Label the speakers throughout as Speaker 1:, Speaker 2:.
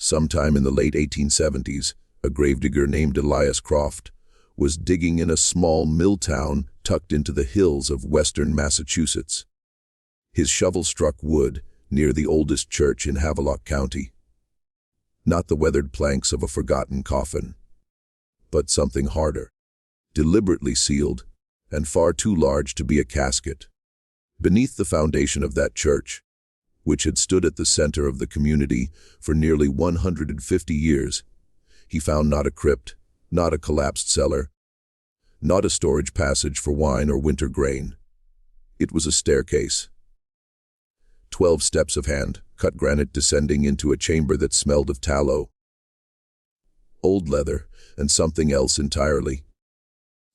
Speaker 1: Sometime in the late 1870s, a gravedigger named Elias Croft was digging in a small mill town tucked into the hills of western Massachusetts. His shovel struck wood near the oldest church in Havelock County. Not the weathered planks of a forgotten coffin, but something harder, deliberately sealed, and far too large to be a casket. Beneath the foundation of that church, which had stood at the center of the community for nearly 150 years, he found not a crypt, not a collapsed cellar, not a storage passage for wine or winter grain. It was a staircase. 12 steps of hand-cut granite descending into a chamber that smelled of tallow, old leather, and something else entirely.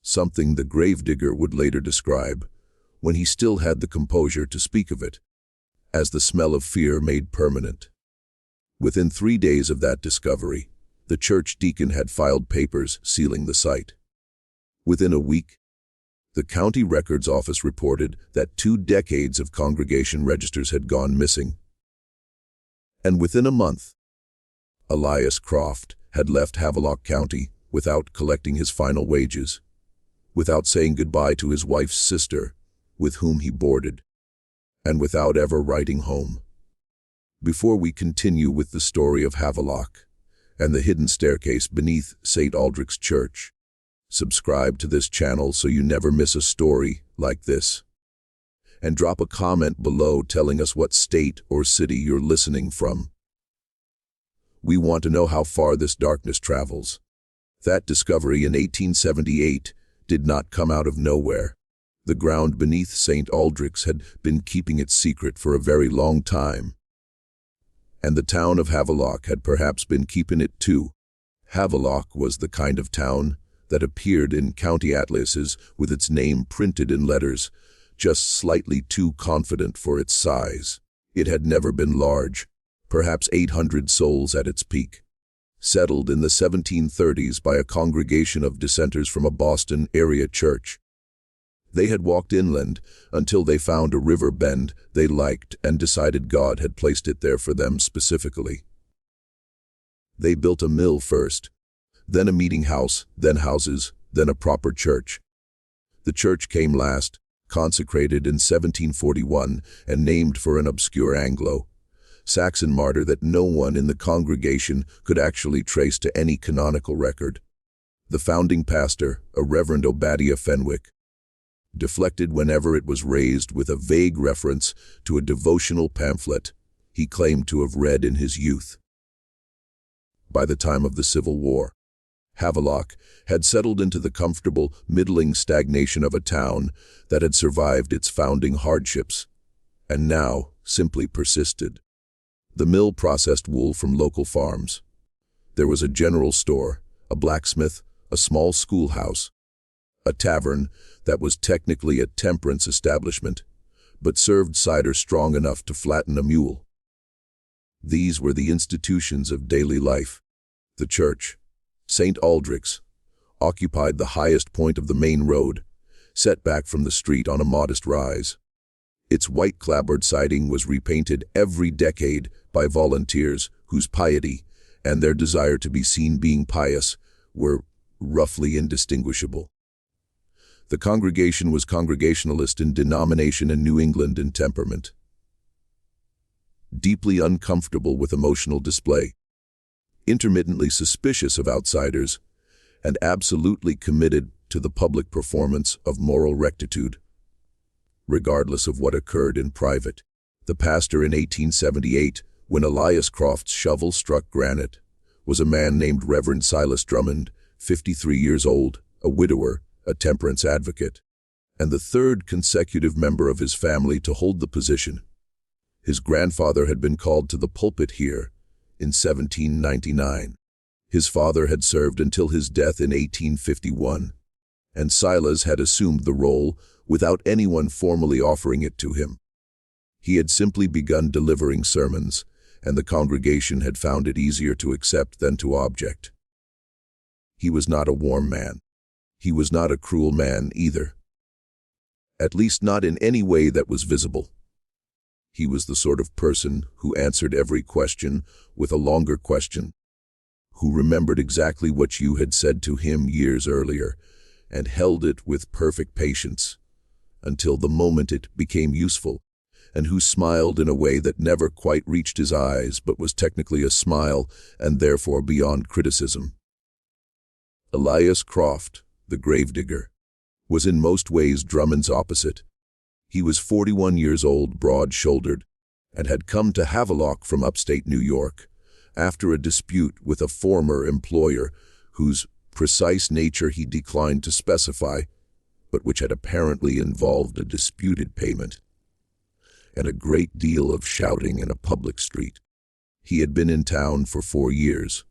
Speaker 1: Something the gravedigger would later describe, when he still had the composure to speak of it, as the smell of fear made permanent. Within 3 days of that discovery, the church deacon had filed papers sealing the site. Within a week, the county records office reported that 2 decades of congregation registers had gone missing. And within a month, Elias Croft had left Havelock County without collecting his final wages, without saying goodbye to his wife's sister, with whom he boarded, and without ever writing home. Before we continue with the story of Havelock and the hidden staircase beneath St. Aldric's church, subscribe to this channel so you never miss a story like this. And drop a comment below telling us what state or city you're listening from. We want to know how far this darkness travels. That discovery in 1878 did not come out of nowhere. The ground beneath St. Aldric's had been keeping its secret for a very long time. And the town of Havelock had perhaps been keeping it too. Havelock was the kind of town that appeared in county atlases with its name printed in letters, just slightly too confident for its size. It had never been large, perhaps 800 souls at its peak. Settled in the 1730s by a congregation of dissenters from a Boston area church. They had walked inland until they found a river bend they liked and decided God had placed it there for them specifically. They built a mill first, then a meeting house, then houses, then a proper church. The church came last, consecrated in 1741 and named for an obscure Anglo-Saxon martyr that no one in the congregation could actually trace to any canonical record. The founding pastor, a Reverend Obadiah Fenwick, deflected whenever it was raised with a vague reference to a devotional pamphlet he claimed to have read in his youth. By the time of the Civil War, Havelock had settled into the comfortable, middling stagnation of a town that had survived its founding hardships, and now simply persisted. The mill processed wool from local farms. There was a general store, a blacksmith, a small schoolhouse, a tavern that was technically a temperance establishment, but served cider strong enough to flatten a mule. These were the institutions of daily life. The church, St. Aldric's, occupied the highest point of the main road, set back from the street on a modest rise. Its white clapboard siding was repainted every decade by volunteers whose piety and their desire to be seen being pious were roughly indistinguishable. The congregation was Congregationalist in denomination and New England in temperament. Deeply uncomfortable with emotional display, intermittently suspicious of outsiders, and absolutely committed to the public performance of moral rectitude. Regardless of what occurred in private, the pastor in 1878, when Elias Croft's shovel struck granite, was a man named Reverend Silas Drummond, 53 years old, a widower, a temperance advocate, and the third consecutive member of his family to hold the position. His grandfather had been called to the pulpit here in 1799. His father had served until his death in 1851, and Silas had assumed the role without anyone formally offering it to him. He had simply begun delivering sermons, and the congregation had found it easier to accept than to object. He was not a warm man. He was not a cruel man either. At least not in any way that was visible. He was the sort of person who answered every question with a longer question, who remembered exactly what you had said to him years earlier and held it with perfect patience until the moment it became useful, and who smiled in a way that never quite reached his eyes but was technically a smile and therefore beyond criticism. Elias Croft, the gravedigger, was in most ways Drummond's opposite. He was 41 years old, broad-shouldered, and had come to Havelock from upstate New York after a dispute with a former employer whose precise nature he declined to specify, but which had apparently involved a disputed payment and a great deal of shouting in a public street. He had been in town for 4 years,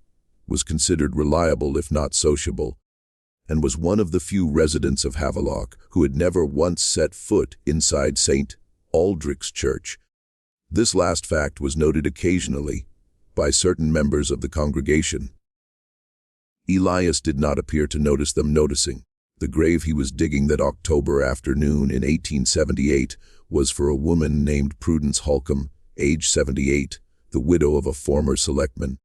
Speaker 1: was considered reliable if not sociable, and was one of the few residents of Havelock who had never once set foot inside St. Aldric's church. This last fact was noted occasionally by certain members of the congregation. Elias did not appear to notice them noticing. The grave he was digging that October afternoon in 1878 was for a woman named Prudence Holcomb, age 78, the widow of a former selectman,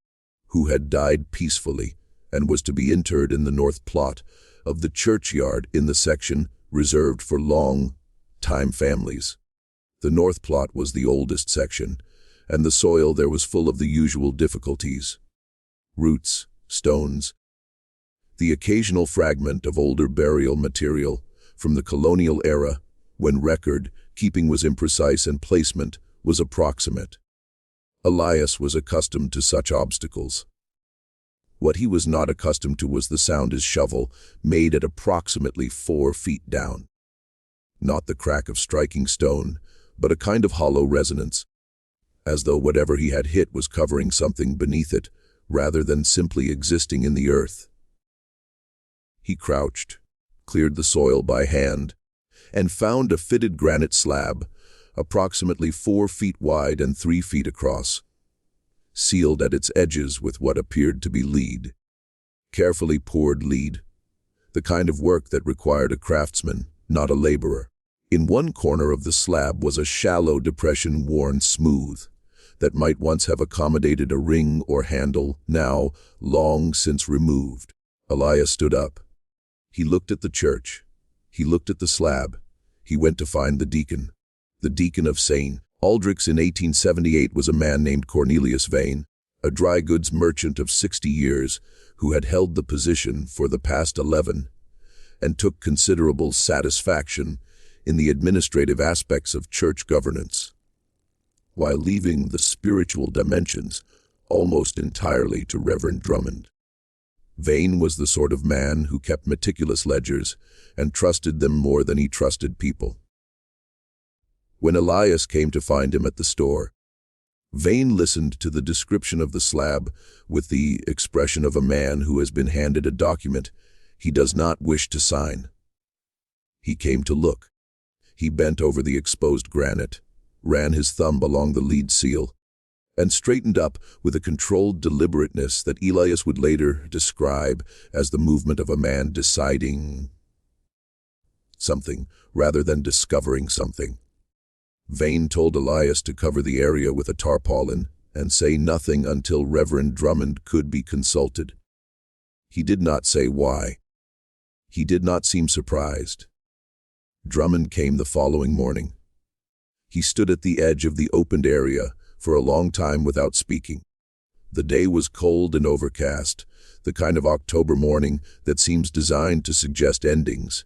Speaker 1: who had died peacefully and was to be interred in the north plot of the churchyard in the section reserved for long-time families. The north plot was the oldest section, and the soil there was full of the usual difficulties: roots, stones, the occasional fragment of older burial material from the colonial era when record-keeping was imprecise and placement was approximate. Elias was accustomed to such obstacles. What he was not accustomed to was the sound his shovel made at approximately 4 feet down. Not the crack of striking stone, but a kind of hollow resonance, as though whatever he had hit was covering something beneath it, rather than simply existing in the earth. He crouched, cleared the soil by hand, and found a fitted granite slab, approximately 4 feet wide and 3 feet across, sealed at its edges with what appeared to be lead. Carefully poured lead, the kind of work that required a craftsman, not a laborer. In one corner of the slab was a shallow depression worn smooth, that might once have accommodated a ring or handle, now long since removed. Elias stood up. He looked at the church. He looked at the slab. He went to find the deacon of St. Aldric's in 1878 was a man named Cornelius Vane, a dry goods merchant of 60 years who had held the position for the past 11 and took considerable satisfaction in the administrative aspects of church governance, while leaving the spiritual dimensions almost entirely to Reverend Drummond. Vane was the sort of man who kept meticulous ledgers and trusted them more than he trusted people. When Elias came to find him at the store, Vane listened to the description of the slab with the expression of a man who has been handed a document he does not wish to sign. He came to look. He bent over the exposed granite, ran his thumb along the lead seal, and straightened up with a controlled deliberateness that Elias would later describe as the movement of a man deciding something rather than discovering something. Vane told Elias to cover the area with a tarpaulin and say nothing until Reverend Drummond could be consulted. He did not say why. He did not seem surprised. Drummond came the following morning. He stood at the edge of the opened area for a long time without speaking. The day was cold and overcast, the kind of October morning that seems designed to suggest endings.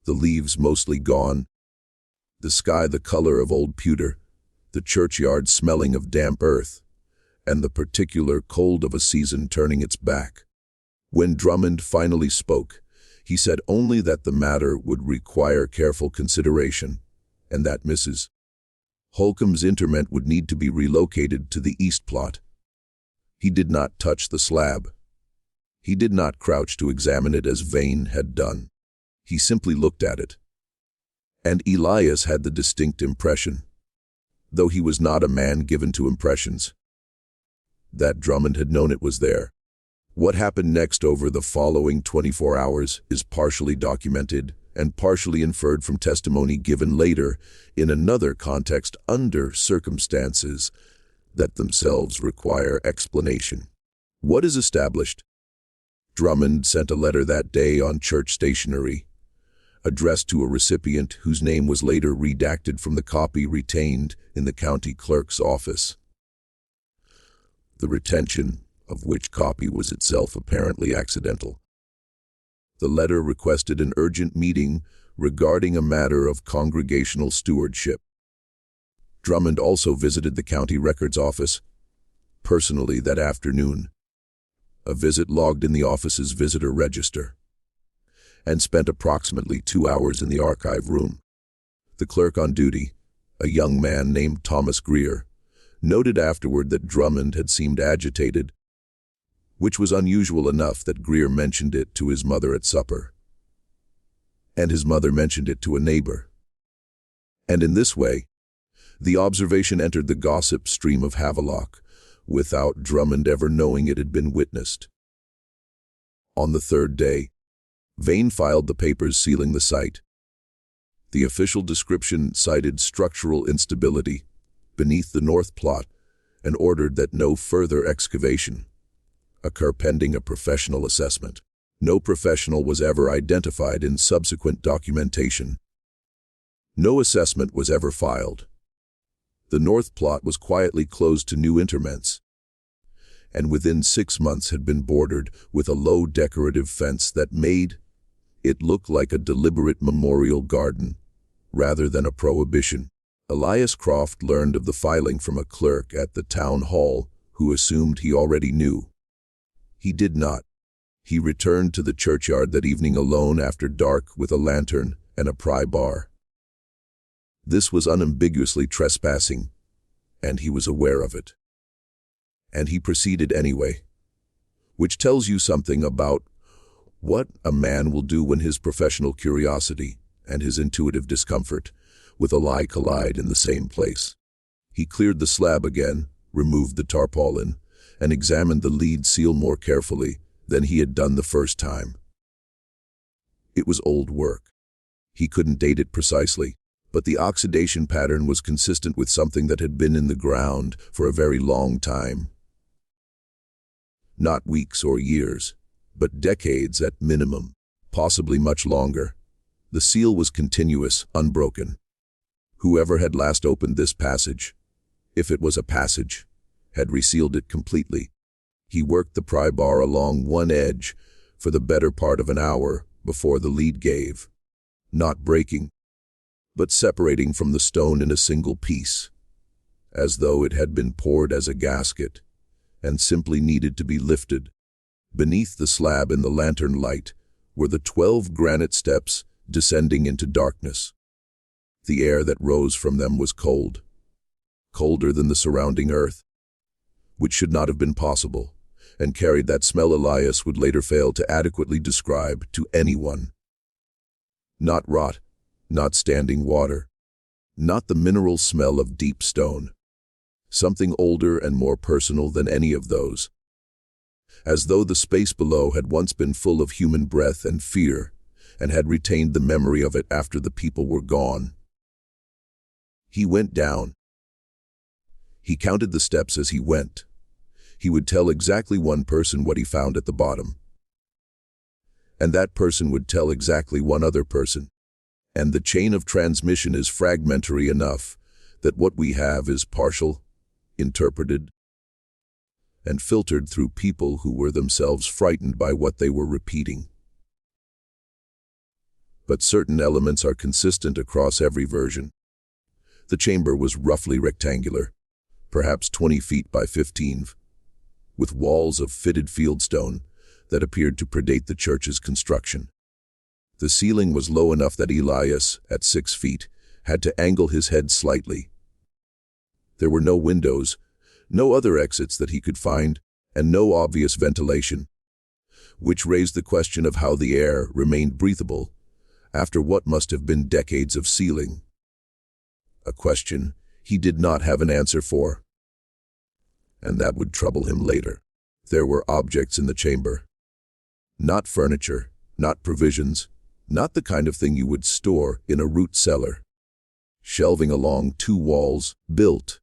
Speaker 1: The leaves mostly gone, the sky the color of old pewter, the churchyard smelling of damp earth, and the particular cold of a season turning its back. When Drummond finally spoke, he said only that the matter would require careful consideration, and that Mrs. Holcomb's interment would need to be relocated to the east plot. He did not touch the slab. He did not crouch to examine it as Vane had done. He simply looked at it. And Elias had the distinct impression, though he was not a man given to impressions, that Drummond had known it was there. What happened next over the following 24 hours is partially documented and partially inferred from testimony given later in another context under circumstances that themselves require explanation. What is established? Drummond sent a letter that day on church stationery, addressed to a recipient whose name was later redacted from the copy retained in the county clerk's office, the retention of which copy was itself apparently accidental. The letter requested an urgent meeting regarding a matter of congregational stewardship. Drummond also visited the county records office personally that afternoon, a visit logged in the office's visitor register, and spent approximately 2 hours in the archive room. The clerk on duty, a young man named Thomas Greer, noted afterward that Drummond had seemed agitated, which was unusual enough that Greer mentioned it to his mother at supper, and his mother mentioned it to a neighbor. And in this way, the observation entered the gossip stream of Havelock, without Drummond ever knowing it had been witnessed. On the third day, Vane filed the papers sealing the site. The official description cited structural instability beneath the north plot and ordered that no further excavation occur pending a professional assessment. No professional was ever identified in subsequent documentation. No assessment was ever filed. The north plot was quietly closed to new interments, and within 6 months had been bordered with a low decorative fence that made it look like a deliberate memorial garden rather than a prohibition. Elias Croft learned of the filing from a clerk at the town hall who assumed he already knew. He did not. He returned to the churchyard that evening alone after dark with a lantern and a pry bar. This was unambiguously trespassing, and he was aware of it. And he proceeded anyway, which tells you something about what a man will do when his professional curiosity and his intuitive discomfort with a lie collide in the same place. He cleared the slab again, removed the tarpaulin, and examined the lead seal more carefully than he had done the first time. It was old work. He couldn't date it precisely, but the oxidation pattern was consistent with something that had been in the ground for a very long time. Not weeks or years, but decades at minimum, possibly much longer. The seal was continuous, unbroken. Whoever had last opened this passage, if it was a passage, had resealed it completely. He worked the pry bar along one edge for the better part of an hour before the lead gave, not breaking, but separating from the stone in a single piece, as though it had been poured as a gasket and simply needed to be lifted. Beneath the slab in the lantern light were the 12 granite steps descending into darkness. The air that rose from them was cold, colder than the surrounding earth, which should not have been possible, and carried that smell Elias would later fail to adequately describe to anyone. Not rot, not standing water, not the mineral smell of deep stone. Something older and more personal than any of those. As though the space below had once been full of human breath and fear, and had retained the memory of it after the people were gone. He went down. He counted the steps as he went. He would tell exactly one person what he found at the bottom. And that person would tell exactly one other person. And the chain of transmission is fragmentary enough that what we have is partial, interpreted, and filtered through people who were themselves frightened by what they were repeating. But certain elements are consistent across every version. The chamber was roughly rectangular, perhaps 20 feet by 15, with walls of fitted fieldstone that appeared to predate the church's construction. The ceiling was low enough that Elias, at 6 feet, had to angle his head slightly. There were no windows, no other exits that he could find, and no obvious ventilation, which raised the question of how the air remained breathable after what must have been decades of sealing. A question he did not have an answer for, and that would trouble him later. There were objects in the chamber. Not furniture, not provisions, Not the kind of thing you would store in a root cellar. Shelving along 2 walls, built.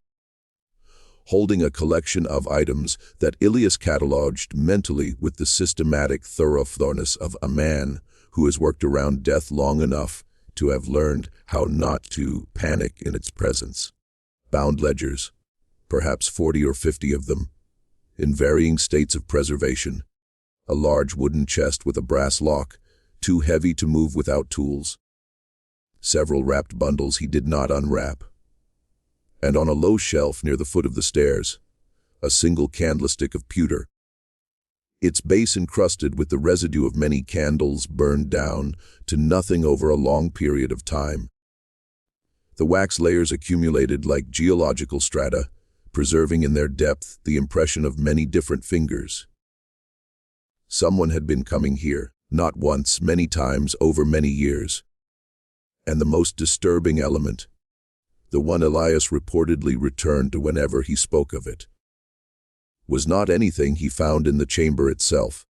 Speaker 1: Holding a collection of items that Elias catalogued mentally with the systematic thoroughness of a man who has worked around death long enough to have learned how not to panic in its presence. Bound ledgers, perhaps 40 or 50 of them, in varying states of preservation. A large wooden chest with a brass lock, too heavy to move without tools. Several wrapped bundles he did not unwrap. And on a low shelf near the foot of the stairs, a single candlestick of pewter, its base encrusted with the residue of many candles burned down to nothing over a long period of time. The wax layers accumulated like geological strata, preserving in their depth the impression of many different fingers. Someone had been coming here, not once, many times over many years. And the most disturbing element, the one Elias reportedly returned to whenever he spoke of it, was not anything he found in the chamber itself.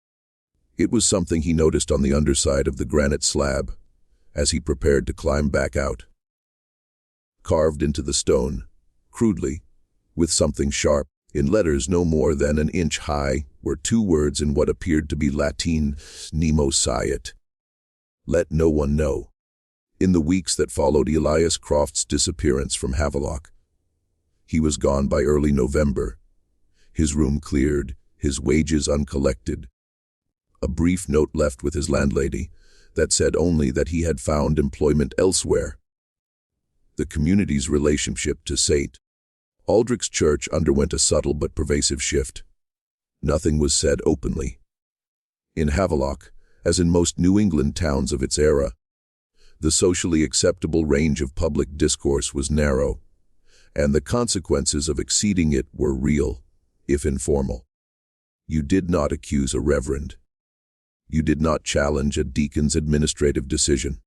Speaker 1: It was something he noticed on the underside of the granite slab as he prepared to climb back out. Carved into the stone, crudely, with something sharp, in letters no more than an inch high, were 2 words in what appeared to be Latin, Nemo Sciat. Let no one know. In the weeks that followed Elias Croft's disappearance from Havelock, he was gone by early November. His room cleared, his wages uncollected. A brief note left with his landlady that said only that he had found employment elsewhere. The community's relationship to St. Aldric's church underwent a subtle but pervasive shift. Nothing was said openly. In Havelock, as in most New England towns of its era, the socially acceptable range of public discourse was narrow, and the consequences of exceeding it were real, if informal. You did not accuse a reverend. You did not challenge a deacon's administrative decision.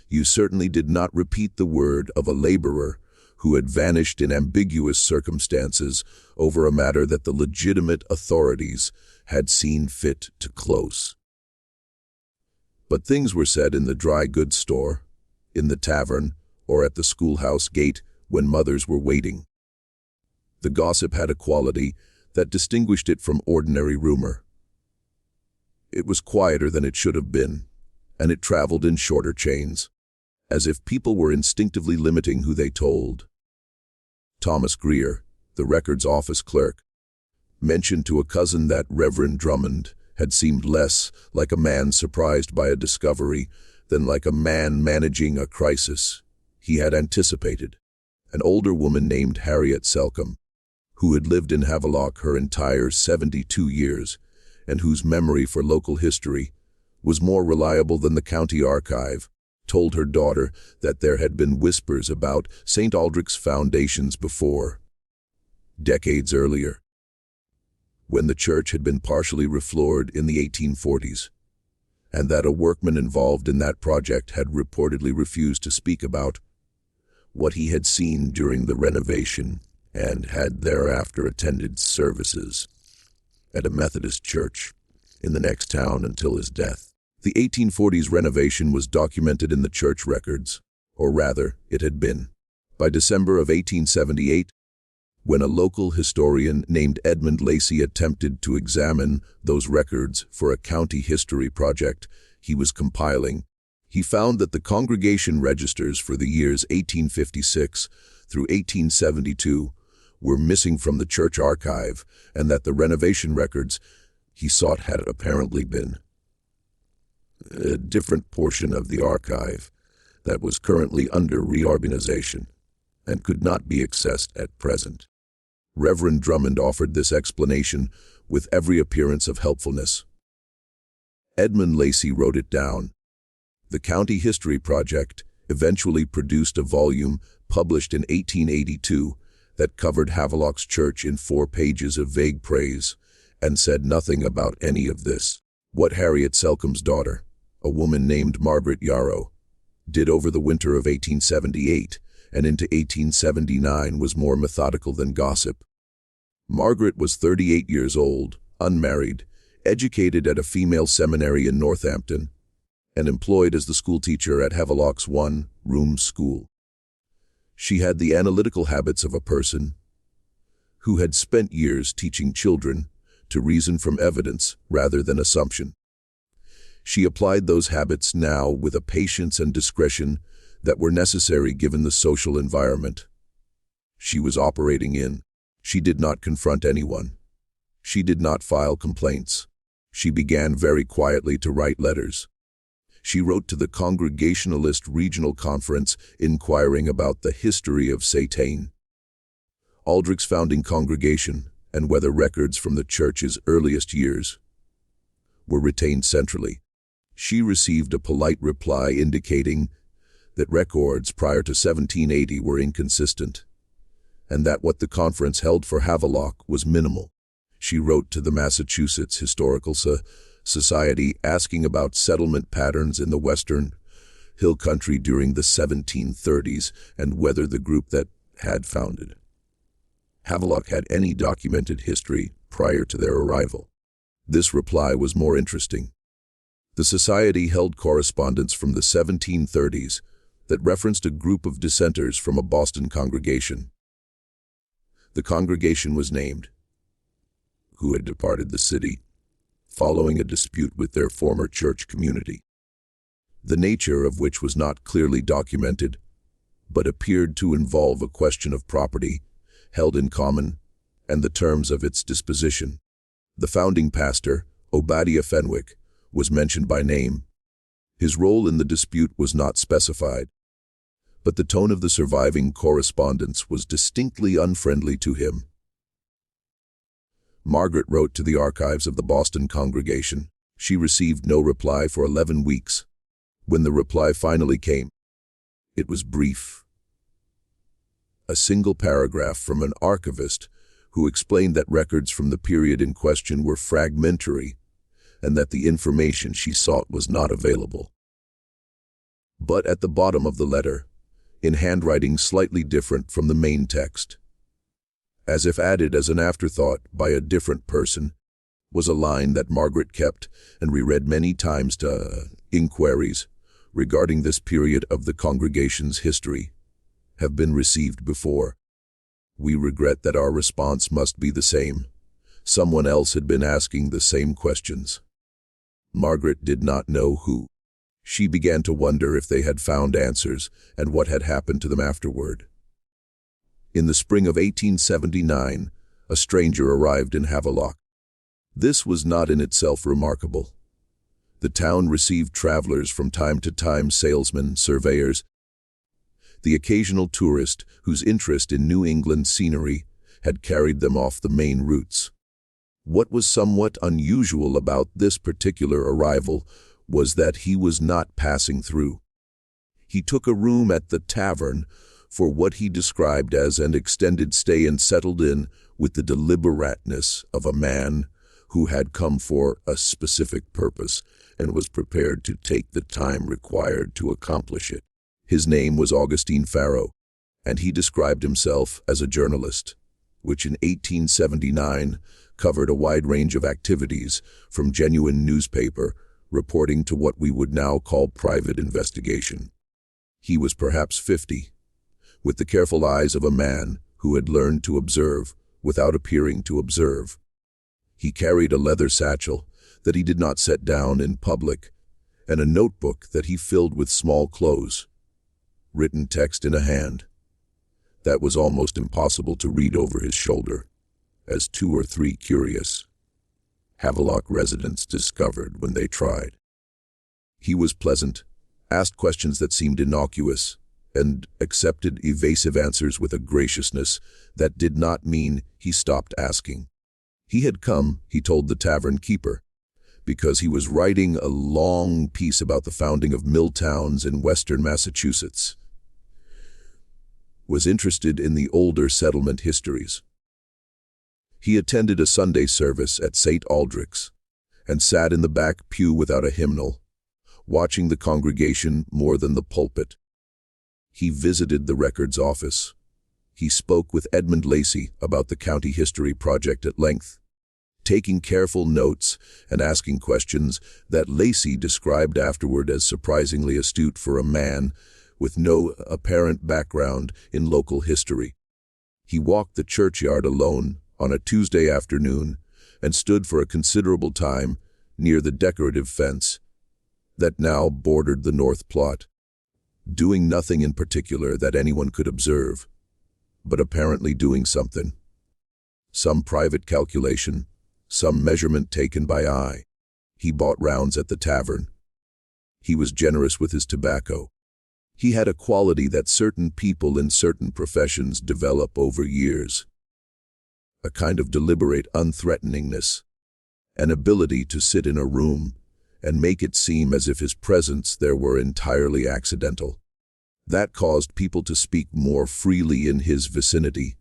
Speaker 1: You certainly did not repeat the word of a laborer who had vanished in ambiguous circumstances over a matter that the legitimate authorities had seen fit to close. But things were said in the dry goods store, in the tavern, or at the schoolhouse gate when mothers were waiting. The gossip had a quality that distinguished it from ordinary rumor. It was quieter than it should have been, and it traveled in shorter chains, as if people were instinctively limiting who they told. Thomas Greer, the records office clerk, mentioned to a cousin that Reverend Drummond had seemed less like a man surprised by a discovery than like a man managing a crisis he had anticipated. An older woman named Harriet Selcom, who had lived in Havelock her entire 72 years, and whose memory for local history was more reliable than the county archive, told her daughter that there had been whispers about St. Aldric's foundations before, decades earlier, when the church had been partially refloored in the 1840s, and that a workman involved in that project had reportedly refused to speak about what he had seen during the renovation and had thereafter attended services at a Methodist church in the next town until his death. The 1840s renovation was documented in the church records, or rather, it had been. By December of 1878, when a local historian named Edmund Lacey attempted to examine those records for a county history project he was compiling, he found that the congregation registers for the years 1856 through 1872 were missing from the church archive, and that the renovation records he sought had apparently been a different portion of the archive that was currently under reorganization and could not be accessed at present. Reverend Drummond offered this explanation with every appearance of helpfulness. Edmund Lacey wrote it down. The County History Project eventually produced a volume published in 1882 that covered Havelock's church in 4 pages of vague praise and said nothing about any of this. What Harriet Selcom's daughter, a woman named Margaret Yarrow, did over the winter of 1878 and into 1879 was more methodical than gossip. Margaret was 38 years old, unmarried, educated at a female seminary in Northampton, and employed as the schoolteacher at Havelock's one-room school. She had the analytical habits of a person who had spent years teaching children to reason from evidence rather than assumption. She applied those habits now with a patience and discretion that were necessary given the social environment she was operating in. She did not confront anyone. She did not file complaints. She began very quietly to write letters. She wrote to the Congregationalist Regional Conference inquiring about the history of Satan, Aldric's founding congregation, and whether records from the church's earliest years were retained centrally. She received a polite reply indicating that records prior to 1780 were inconsistent, and that what the conference held for Havelock was minimal. She wrote to the Massachusetts Historical Society asking about settlement patterns in the western hill country during the 1730s and whether the group that had founded Havelock had any documented history prior to their arrival. This reply was more interesting. The society held correspondence from the 1730s that referenced a group of dissenters from a Boston congregation. The congregation was named, who had departed the city following a dispute with their former church community, the nature of which was not clearly documented, but appeared to involve a question of property held in common and the terms of its disposition. The founding pastor, Obadiah Fenwick, was mentioned by name. His role in the dispute was not specified, but the tone of the surviving correspondence was distinctly unfriendly to him. Margaret wrote to the archives of the Boston congregation. She received no reply for 11 weeks. When the reply finally came, it was brief. A single paragraph from an archivist who explained that records from the period in question were fragmentary and that the information she sought was not available. But at the bottom of the letter, in handwriting slightly different from the main text, as if added as an afterthought by a different person, was a line that Margaret kept and reread many times to inquiries regarding this period of the congregation's history have been received before. We regret that our response must be the same. Someone else had been asking the same questions. Margaret did not know who. She began to wonder if they had found answers and what had happened to them afterward. In the spring of 1879, a stranger arrived in Havelock. This was not in itself remarkable. The town received travelers from time to time, salesmen, surveyors, the occasional tourist whose interest in New England scenery had carried them off the main routes. What was somewhat unusual about this particular arrival was that he was not passing through. He took a room at the tavern for what he described as an extended stay and settled in with the deliberateness of a man who had come for a specific purpose and was prepared to take the time required to accomplish it. His name was Augustine Farrow, and he described himself as a journalist, which in 1879 covered a wide range of activities, from genuine newspaper reporting to what we would now call private investigation. He was perhaps 50, with the careful eyes of a man who had learned to observe without appearing to observe. He carried a leather satchel that he did not set down in public, and a notebook that he filled with small clothes, written text in a hand that was almost impossible to read over his shoulder, as 2 or 3 curious Havelock residents discovered when they tried. He was pleasant, asked questions that seemed innocuous, and accepted evasive answers with a graciousness that did not mean he stopped asking. He had come, he told the tavern keeper, because he was writing a long piece about the founding of mill towns in western Massachusetts, was interested in the older settlement histories. He attended a Sunday service at St. Aldric's and sat in the back pew without a hymnal, watching the congregation more than the pulpit. He visited the records office. He spoke with Edmund Lacey about the county history project at length, taking careful notes and asking questions that Lacey described afterward as surprisingly astute for a man with no apparent background in local history. He walked the churchyard alone on a Tuesday afternoon and stood for a considerable time near the decorative fence that now bordered the north plot, doing nothing in particular that anyone could observe, but apparently doing something. Some private calculation, some measurement taken by eye. He bought rounds at the tavern. He was generous with his tobacco. He had a quality that certain people in certain professions develop over years. A kind of deliberate unthreateningness, an ability to sit in a room and make it seem as if his presence there were entirely accidental. That caused people to speak more freely in his vicinity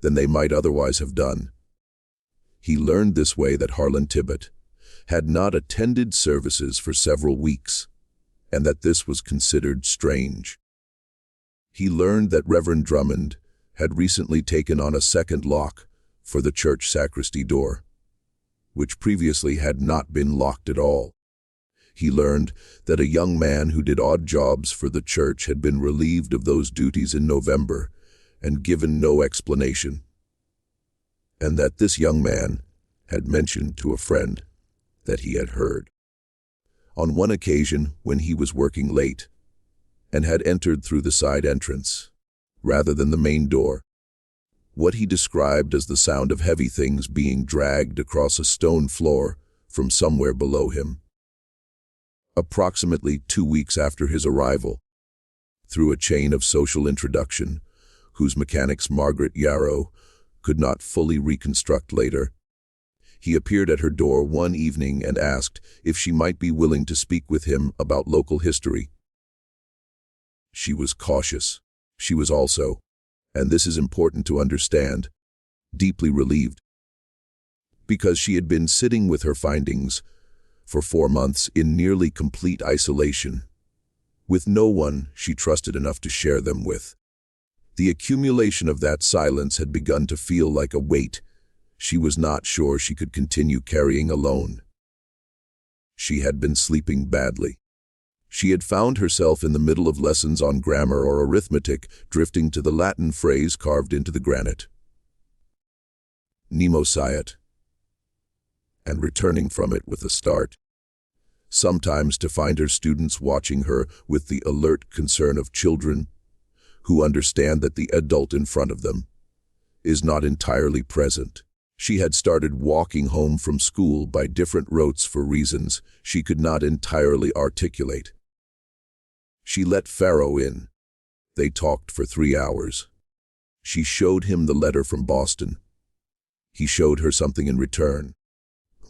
Speaker 1: than they might otherwise have done. He learned this way that Harlan Tibbet had not attended services for several weeks, and that this was considered strange. He learned that Reverend Drummond had recently taken on a second lock for the church sacristy door, which previously had not been locked at all. He learned that a young man who did odd jobs for the church had been relieved of those duties in November and given no explanation, and that this young man had mentioned to a friend that he had heard. On one occasion, when he was working late and had entered through the side entrance, rather than the main door, what he described as the sound of heavy things being dragged across a stone floor from somewhere below him. Approximately 2 weeks after his arrival, through a chain of social introduction, whose mechanics Margaret Yarrow could not fully reconstruct later, he appeared at her door one evening and asked if she might be willing to speak with him about local history. She was cautious. She was also, and this is important to understand, deeply relieved, because she had been sitting with her findings for 4 months in nearly complete isolation, with no one she trusted enough to share them with. The accumulation of that silence had begun to feel like a weight she was not sure she could continue carrying alone. She had been sleeping badly. She had found herself in the middle of lessons on grammar or arithmetic, drifting to the Latin phrase carved into the granite, Nemo Sciat, and returning from it with a start. Sometimes to find her students watching her with the alert concern of children who understand that the adult in front of them is not entirely present. She had started walking home from school by different routes for reasons she could not entirely articulate. She let Pharaoh in. They talked for 3 hours. She showed him the letter from Boston. He showed her something in return.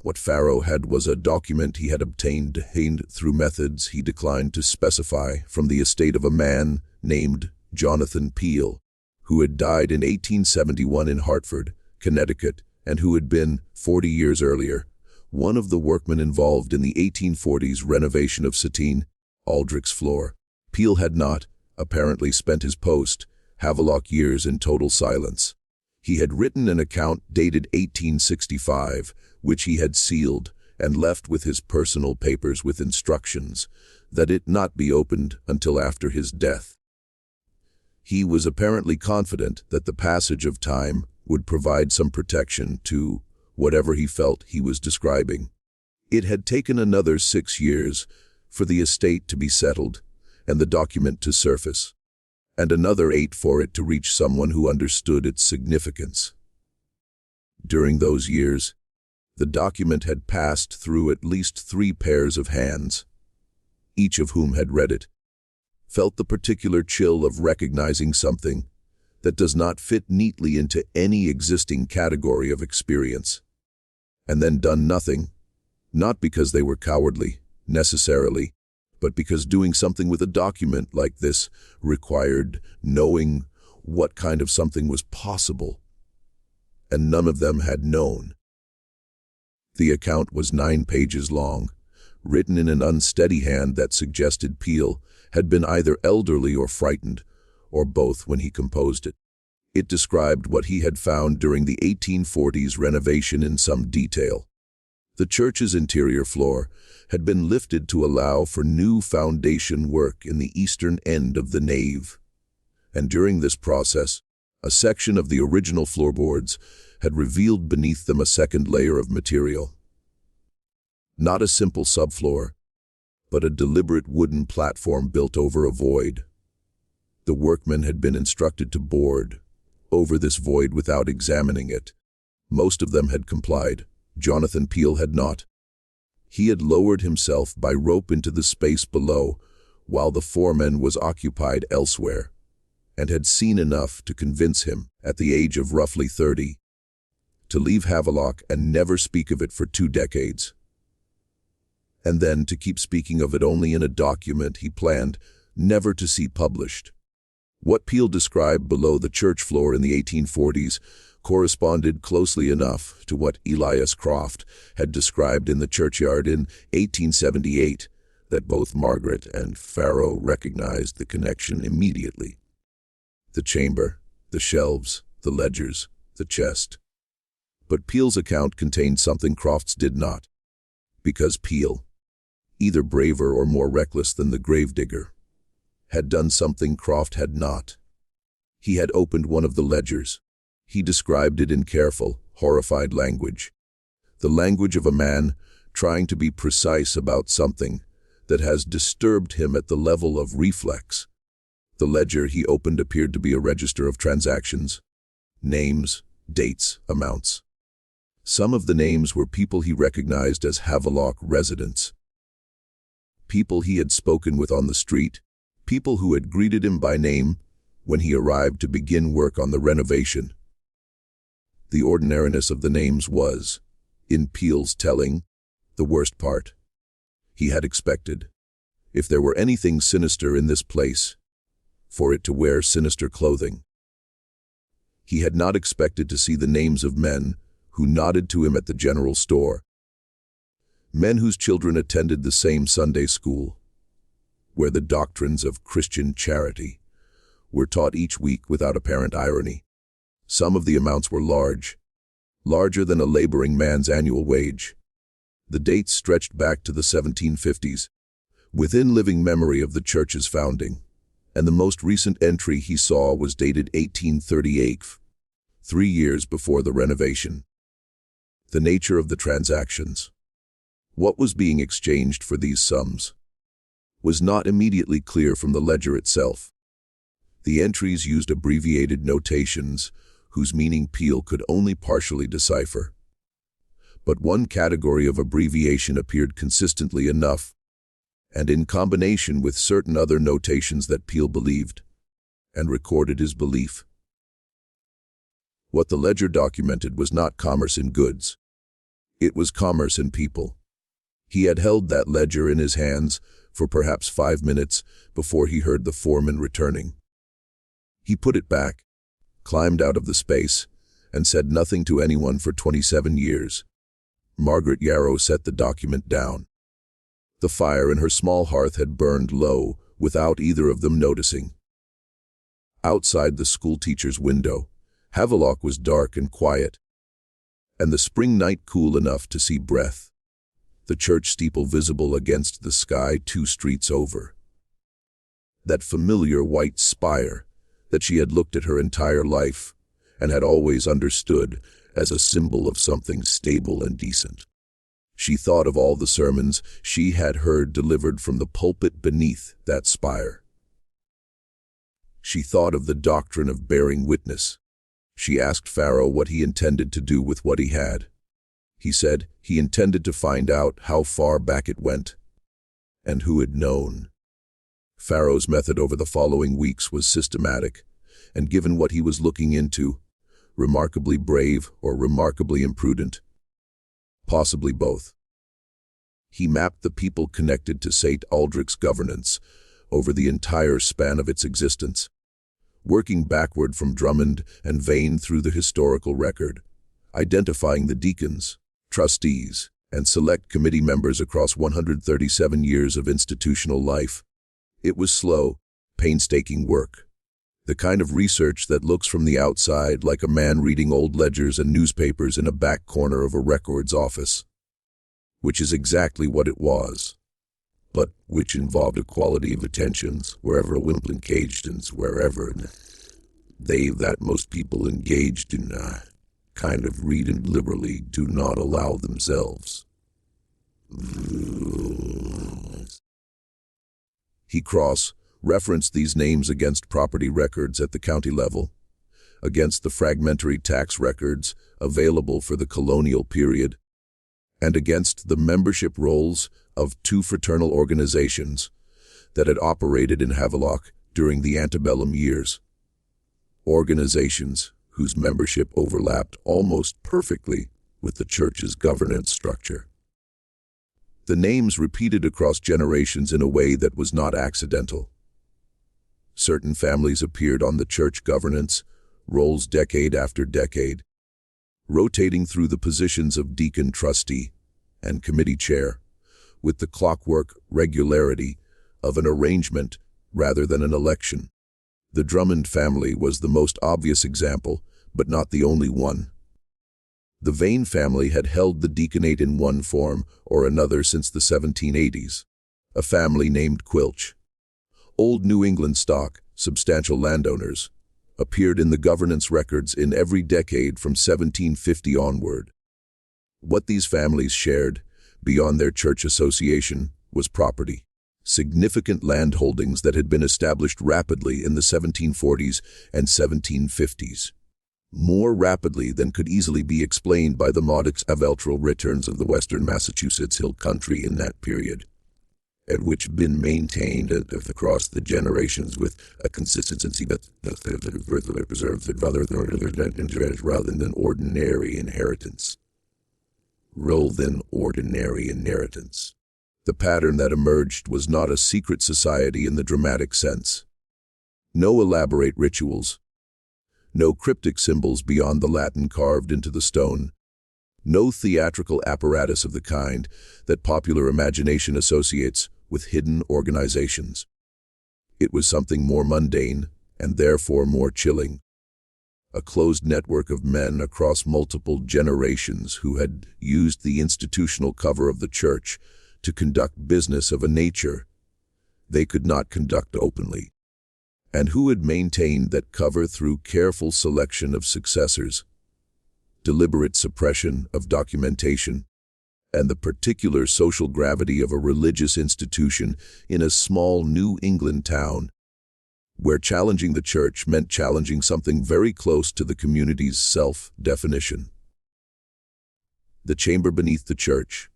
Speaker 1: What Pharaoh had was a document he had obtained through methods he declined to specify from the estate of a man named Jonathan Peale, who had died in 1871 in Hartford, Connecticut, and who had been, 40 years earlier, one of the workmen involved in the 1840s renovation of Satine, Aldric's floor. Peale had not, apparently, spent his post-Havelock years in total silence. He had written an account dated 1865, which he had sealed and left with his personal papers with instructions that it not be opened until after his death. He was apparently confident that the passage of time would provide some protection to whatever he felt he was describing. It had taken another 6 years for the estate to be settled and the document to surface, and another 8 for it to reach someone who understood its significance. During those years, the document had passed through at least 3 pairs of hands, each of whom had read it, felt the particular chill of recognizing something that does not fit neatly into any existing category of experience, and then done nothing, not because they were cowardly, necessarily, but because doing something with a document like this required knowing what kind of something was possible, and none of them had known. The account was 9 pages long, written in an unsteady hand that suggested Peale had been either elderly or frightened, or both when he composed it. It described what he had found during the 1840s renovation in some detail. The church's interior floor had been lifted to allow for new foundation work in the eastern end of the nave. And during this process, a section of the original floorboards had revealed beneath them a second layer of material. Not a simple subfloor, but a deliberate wooden platform built over a void. The workmen had been instructed to board over this void without examining it. Most of them had complied. Jonathan Peel had not. He had lowered himself by rope into the space below, while the foreman was occupied elsewhere, and had seen enough to convince him, at the age of roughly 30, to leave Havelock and never speak of it for 2 decades. And then to keep speaking of it only in a document he planned never to see published. What Peel described below the church floor in the 1840s corresponded closely enough to what Elias Croft had described in the churchyard in 1878 that both Margaret and Pharaoh recognized the connection immediately. The chamber, the shelves, the ledgers, the chest. But Peel's account contained something Croft's did not, because Peel, either braver or more reckless than the gravedigger, had done something Croft had not. He had opened one of the ledgers. He described it in careful, horrified language. The language of a man trying to be precise about something that has disturbed him at the level of reflex. The ledger he opened appeared to be a register of transactions, names, dates, amounts. Some of the names were people he recognized as Havelock residents, people he had spoken with on the street, people who had greeted him by name when he arrived to begin work on the renovation. The ordinariness of the names was, in Peel's telling, the worst part. He had expected, if there were anything sinister in this place, for it to wear sinister clothing. He had not expected to see the names of men who nodded to him at the general store, men whose children attended the same Sunday school, where the doctrines of Christian charity were taught each week without apparent irony. Some of the amounts were large, larger than a laboring man's annual wage. The dates stretched back to the 1750s, within living memory of the church's founding, and the most recent entry he saw was dated 1838, 3 years before the renovation. The nature of the transactions, what was being exchanged for these sums, was not immediately clear from the ledger itself. The entries used abbreviated notations whose meaning Peel could only partially decipher. But one category of abbreviation appeared consistently enough, and in combination with certain other notations that Peel believed, and recorded his belief. What the ledger documented was not commerce in goods. It was commerce in people. He had held that ledger in his hands for perhaps 5 minutes before he heard the foreman returning. He put it back, climbed out of the space, and said nothing to anyone for 27 years. Margaret Yarrow set the document down. The fire in her small hearth had burned low without either of them noticing. Outside the schoolteacher's window, Havelock was dark and quiet, and the spring night cool enough to see breath, the church steeple visible against the sky 2 streets over. That familiar white spire that she had looked at her entire life and had always understood as a symbol of something stable and decent. She thought of all the sermons she had heard delivered from the pulpit beneath that spire. She thought of the doctrine of bearing witness. She asked Pharaoh what he intended to do with what he had. He said he intended to find out how far back it went, and who had known. Pharaoh's method over the following weeks was systematic, and given what he was looking into, remarkably brave or remarkably imprudent. Possibly both. He mapped the people connected to St. Aldric's governance over the entire span of its existence, working backward from Drummond and Vane through the historical record, identifying the deacons, trustees, and select committee members across 137 years of institutional life. It was slow, painstaking work, The kind of research that looks from the outside like a man reading old ledgers and newspapers in a back corner of a records office. Which is exactly what it was, but which involved a quality of attentions wherever a wimple engaged and wherever they that most people engaged in kind of reading liberally do not allow themselves. He cross-referenced these names against property records at the county level, against the fragmentary tax records available for the colonial period, and against the membership rolls of two fraternal organizations that had operated in Havelock during the antebellum years. Organizations whose membership overlapped almost perfectly with the church's governance structure. The names repeated across generations in a way that was not accidental. Certain families appeared on the church governance rolls decade after decade, rotating through the positions of deacon trustee and committee chair, with the clockwork regularity of an arrangement rather than an election. The Drummond family was the most obvious example, but not the only one. The Vane family had held the deaconate in one form or another since the 1780s. A family named Quilch, old New England stock, substantial landowners, appeared in the governance records in every decade from 1750 onward. What these families shared, beyond their church association, was property. Significant land holdings that had been established rapidly in the 1740s and 1750s. More rapidly than could easily be explained by the modest agricultural returns of the western Massachusetts hill country in that period, at which been maintained across the generations with a consistency that preserves it rather than ordinary inheritance. The pattern that emerged was not a secret society in the dramatic sense. No elaborate rituals, no cryptic symbols beyond the Latin carved into the stone, no theatrical apparatus of the kind that popular imagination associates with hidden organizations. It was something more mundane and therefore more chilling. A closed network of men across multiple generations who had used the institutional cover of the church to conduct business of a nature they could not conduct openly, and who had maintained that cover through careful selection of successors, deliberate suppression of documentation, and the particular social gravity of a religious institution in a small New England town, where challenging the church meant challenging something very close to the community's self-definition. The chamber beneath the church,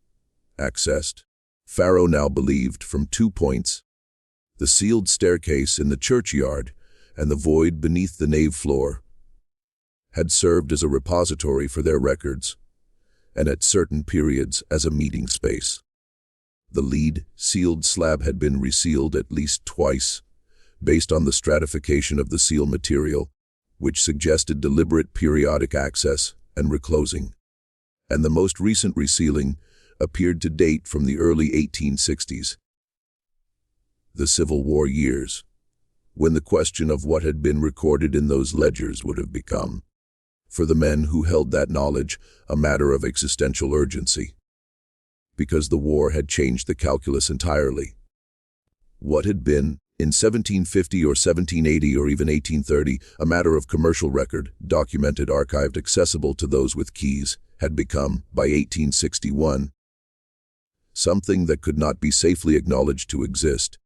Speaker 1: accessed, Pharaoh now believed, from 2 points: the sealed staircase in the churchyard and the void beneath the nave floor, had served as a repository for their records, and at certain periods as a meeting space. The lead sealed slab had been resealed at least twice, based on the stratification of the seal material, which suggested deliberate periodic access and reclosing. And the most recent resealing appeared to date from the early 1860s. The Civil War years, when the question of what had been recorded in those ledgers would have become, for the men who held that knowledge, a matter of existential urgency. Because the war had changed the calculus entirely. What had been, in 1750 or 1780 or even 1830, a matter of commercial record, documented, archived, accessible to those with keys, had become, by 1861, something that could not be safely acknowledged to exist.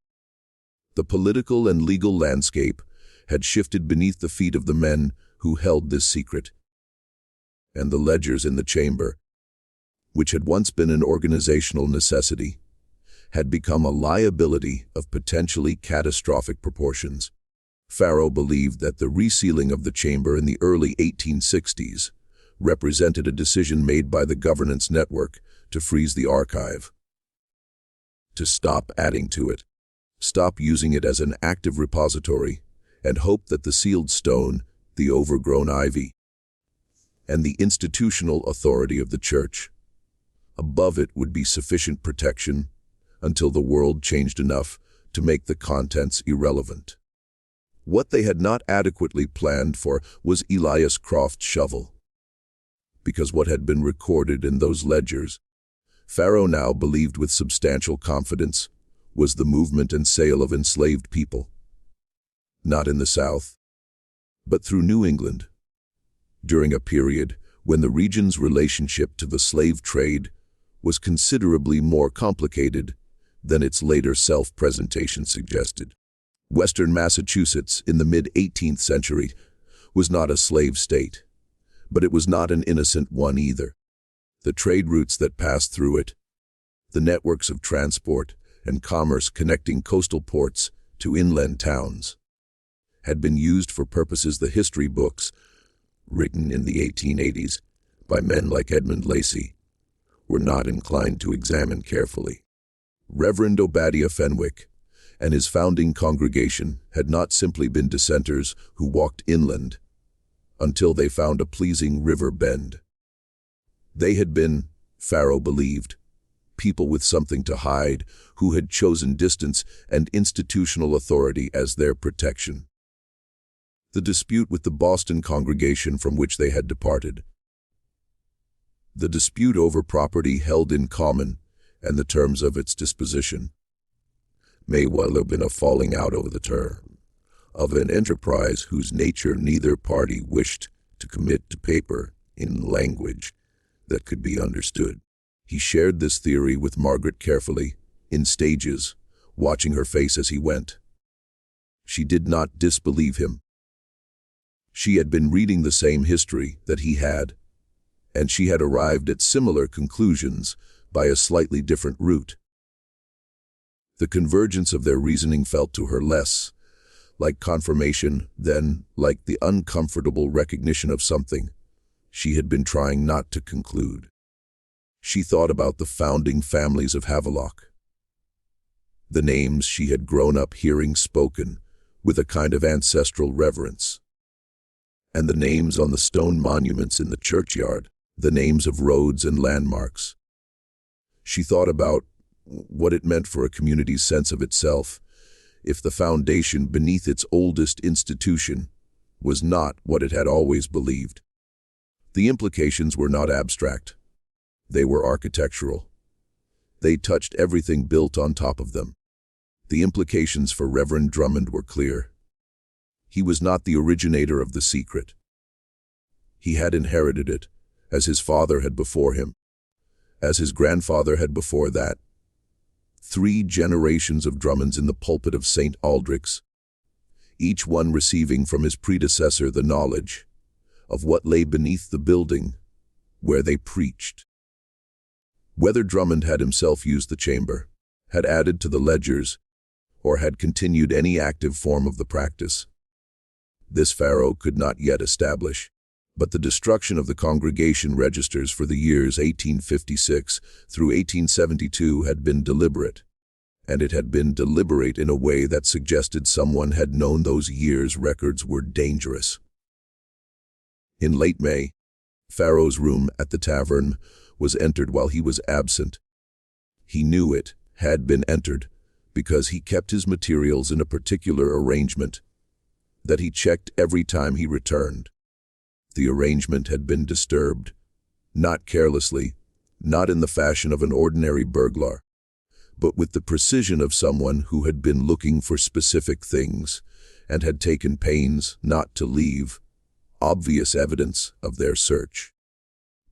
Speaker 1: The political and legal landscape had shifted beneath the feet of the men who held this secret. And the ledgers in the chamber, which had once been an organizational necessity, had become a liability of potentially catastrophic proportions. Pharaoh believed that the resealing of the chamber in the early 1860s represented a decision made by the governance network to freeze the archive, to stop adding to it, stop using it as an active repository, and hope that the sealed stone, the overgrown ivy, and the institutional authority of the church above it would be sufficient protection until the world changed enough to make the contents irrelevant. What they had not adequately planned for was Elias Croft's shovel. Because what had been recorded in those ledgers, Pharaoh now believed with substantial confidence, was the movement and sale of enslaved people. Not in the South, but through New England, during a period when the region's relationship to the slave trade was considerably more complicated than its later self-presentation suggested. Western Massachusetts in the mid-18th century was not a slave state, but it was not an innocent one either. The trade routes that passed through it, the networks of transport and commerce connecting coastal ports to inland towns, had been used for purposes the history books, written in the 1880s by men like Edmund Lacey, were not inclined to examine carefully. Reverend Obadiah Fenwick and his founding congregation had not simply been dissenters who walked inland until they found a pleasing river bend. They had been, Pharaoh believed, people with something to hide who had chosen distance and institutional authority as their protection. The dispute with the Boston congregation from which they had departed, the dispute over property held in common and the terms of its disposition, may well have been a falling out over the term of an enterprise whose nature neither party wished to commit to paper in language that could be understood. He shared this theory with Margaret carefully, in stages, watching her face as he went. She did not disbelieve him. She had been reading the same history that he had, and she had arrived at similar conclusions by a slightly different route. The convergence of their reasoning felt to her less like confirmation than like the uncomfortable recognition of something she had been trying not to conclude. She thought about the founding families of Havelock, the names she had grown up hearing spoken with a kind of ancestral reverence, and the names on the stone monuments in the churchyard, the names of roads and landmarks. She thought about what it meant for a community's sense of itself if the foundation beneath its oldest institution was not what it had always believed. The implications were not abstract. They were architectural. They touched everything built on top of them. The implications for Reverend Drummond were clear. He was not the originator of the secret. He had inherited it, as his father had before him, as his grandfather had before that. 3 generations of Drummonds in the pulpit of St. Aldric's, each one receiving from his predecessor the knowledge of what lay beneath the building where they preached. Whether Drummond had himself used the chamber, had added to the ledgers, or had continued any active form of the practice, this Pharaoh could not yet establish. But the destruction of the congregation registers for the years 1856 through 1872 had been deliberate, and it had been deliberate in a way that suggested someone had known those years' records were dangerous. In late May, Pharaoh's room at the tavern was entered while he was absent. He knew it had been entered because he kept his materials in a particular arrangement that he checked every time he returned. The arrangement had been disturbed, not carelessly, not in the fashion of an ordinary burglar, but with the precision of someone who had been looking for specific things and had taken pains not to leave obvious evidence of their search,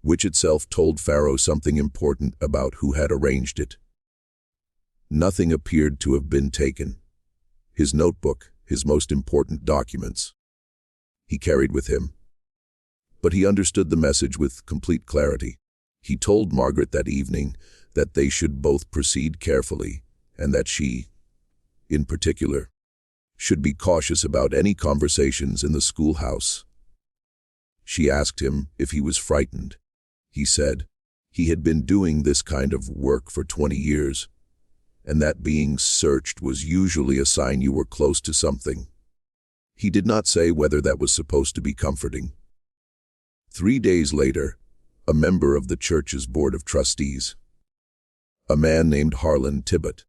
Speaker 1: which itself told Pharaoh something important about who had arranged it. Nothing appeared to have been taken. His notebook, his most important documents, he carried with him. But he understood the message with complete clarity. He told Margaret that evening that they should both proceed carefully, and that she, in particular, should be cautious about any conversations in the schoolhouse. She asked him if he was frightened. He said he had been doing this kind of work for 20 years, and that being searched was usually a sign you were close to something. He did not say whether that was supposed to be comforting. 3 days later, a member of the church's board of trustees, a man named Harlan Tibbott,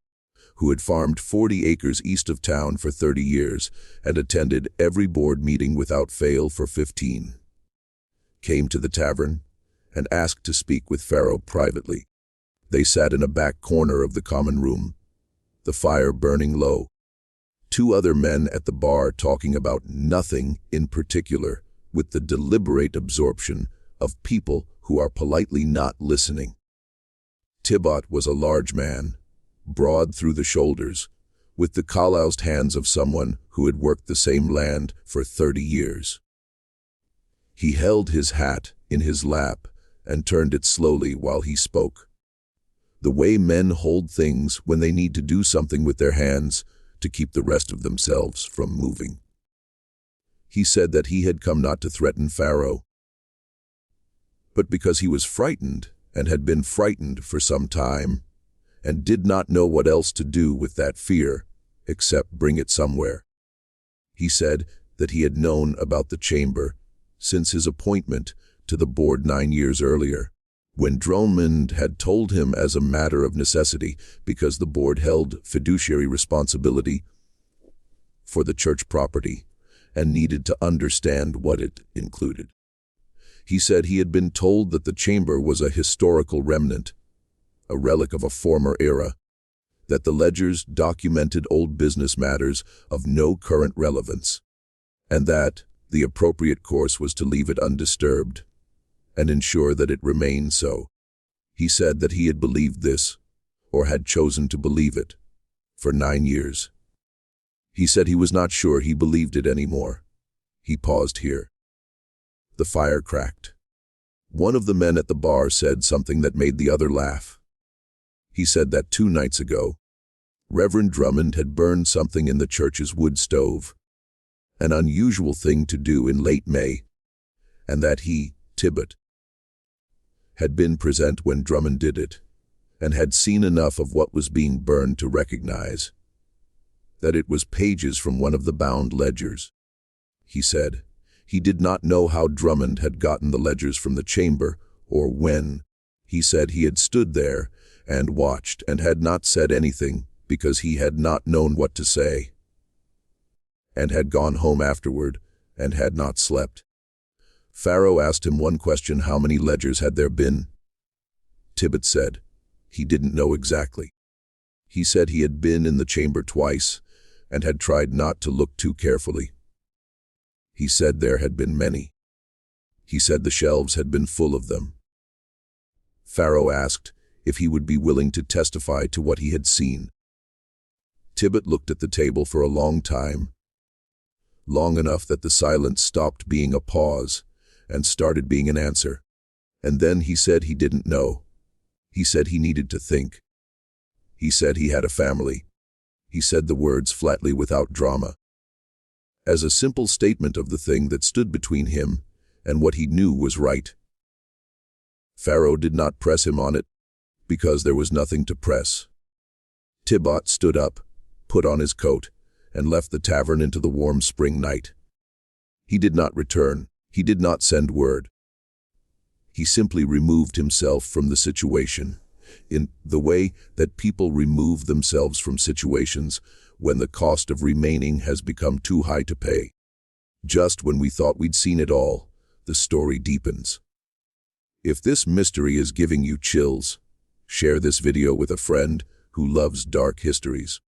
Speaker 1: who had farmed 40 acres east of town for 30 years and attended every board meeting without fail for 15, came to the tavern and asked to speak with Pharaoh privately. They sat in a back corner of the common room, the fire burning low. Two other men at the bar talking about nothing in particular, with the deliberate absorption of people who are politely not listening. Tibot was a large man, broad through the shoulders, with the calloused hands of someone who had worked the same land for 30 years. He held his hat in his lap and turned it slowly while he spoke. The way men hold things when they need to do something with their hands to keep the rest of themselves from moving. He said that he had come not to threaten Pharaoh, but because he was frightened and had been frightened for some time, and did not know what else to do with that fear except bring it somewhere. He said that he had known about the chamber since his appointment to the board 9 years earlier, when Drummond had told him as a matter of necessity because the board held fiduciary responsibility for the church property and needed to understand what it included. He said he had been told that the chamber was a historical remnant, a relic of a former era, that the ledgers documented old business matters of no current relevance, and that the appropriate course was to leave it undisturbed and ensure that it remained so. He said that he had believed this, or had chosen to believe it, for 9 years. He said he was not sure he believed it anymore. He paused here. The fire cracked. One of the men at the bar said something that made the other laugh. He said that 2 nights ago, Reverend Drummond had burned something in the church's wood stove, an unusual thing to do in late May, and that he, Tibot, had been present when Drummond did it, and had seen enough of what was being burned to recognize that it was pages from one of the bound ledgers. He said he did not know how Drummond had gotten the ledgers from the chamber, or when. He said he had stood there and watched and had not said anything because he had not known what to say, and had gone home afterward and had not slept. Pharaoh asked him one question: how many ledgers had there been? Tibot said he didn't know exactly. He said he had been in the chamber twice and had tried not to look too carefully. He said there had been many. He said the shelves had been full of them. Pharaoh asked if he would be willing to testify to what he had seen. Tibot looked at the table for a long time, long enough that the silence stopped being a pause and started being an answer. And then he said he didn't know. He said he needed to think. He said he had a family. He said the words flatly without drama, as a simple statement of the thing that stood between him and what he knew was right. Pharaoh did not press him on it, because there was nothing to press. Tibot stood up, put on his coat, and left the tavern into the warm spring night. He did not return. He did not send word. He simply removed himself from the situation, in the way that people remove themselves from situations when the cost of remaining has become too high to pay. Just when we thought we'd seen it all, the story deepens. If this mystery is giving you chills, share this video with a friend who loves dark histories.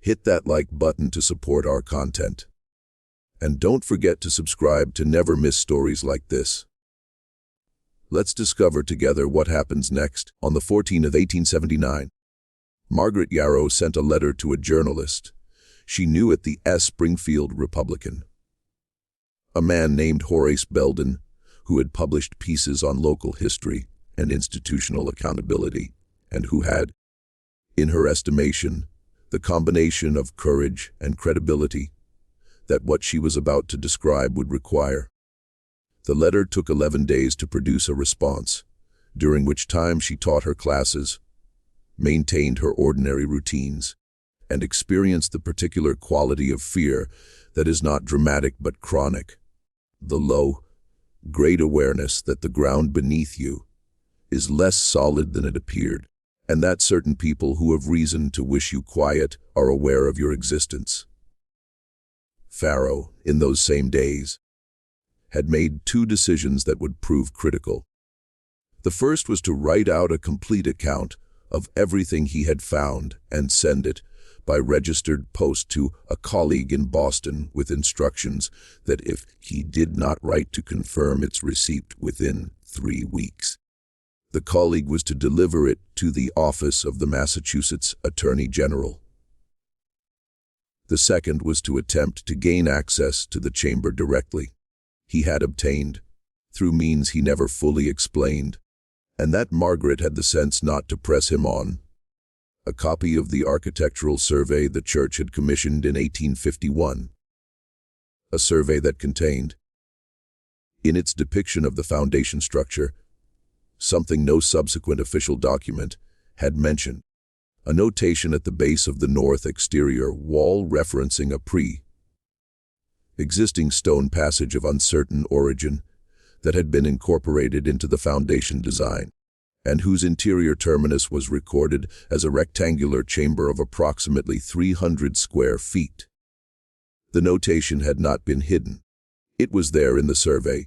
Speaker 1: Hit that like button to support our content. And don't forget to subscribe to never miss stories like this. Let's discover together what happens next. On the 14th of 1879, Margaret Yarrow sent a letter to a journalist she knew at the Springfield Republican, a man named Horace Belden, who had published pieces on local history and institutional accountability, and who had, in her estimation, the combination of courage and credibility that what she was about to describe would require. The letter took 11 days to produce a response, during which time she taught her classes, maintained her ordinary routines, and experienced the particular quality of fear that is not dramatic but chronic, the low, great awareness that the ground beneath you is less solid than it appeared, and that certain people who have reason to wish you quiet are aware of your existence. Pharaoh, in those same days, had made two decisions that would prove critical. The first was to write out a complete account of everything he had found and send it by registered post to a colleague in Boston with instructions that if he did not write to confirm its receipt within 3 weeks, the colleague was to deliver it to the office of the Massachusetts Attorney General. The second was to attempt to gain access to the chamber directly. He had obtained, through means he never fully explained, and that Margaret had the sense not to press him on, a copy of the architectural survey the church had commissioned in 1851. A survey that contained, in its depiction of the foundation structure, something no subsequent official document had mentioned, a notation at the base of the north exterior wall referencing a pre-existing stone passage of uncertain origin that had been incorporated into the foundation design, and whose interior terminus was recorded as a rectangular chamber of approximately 300 square feet. The notation had not been hidden. It was there in the survey,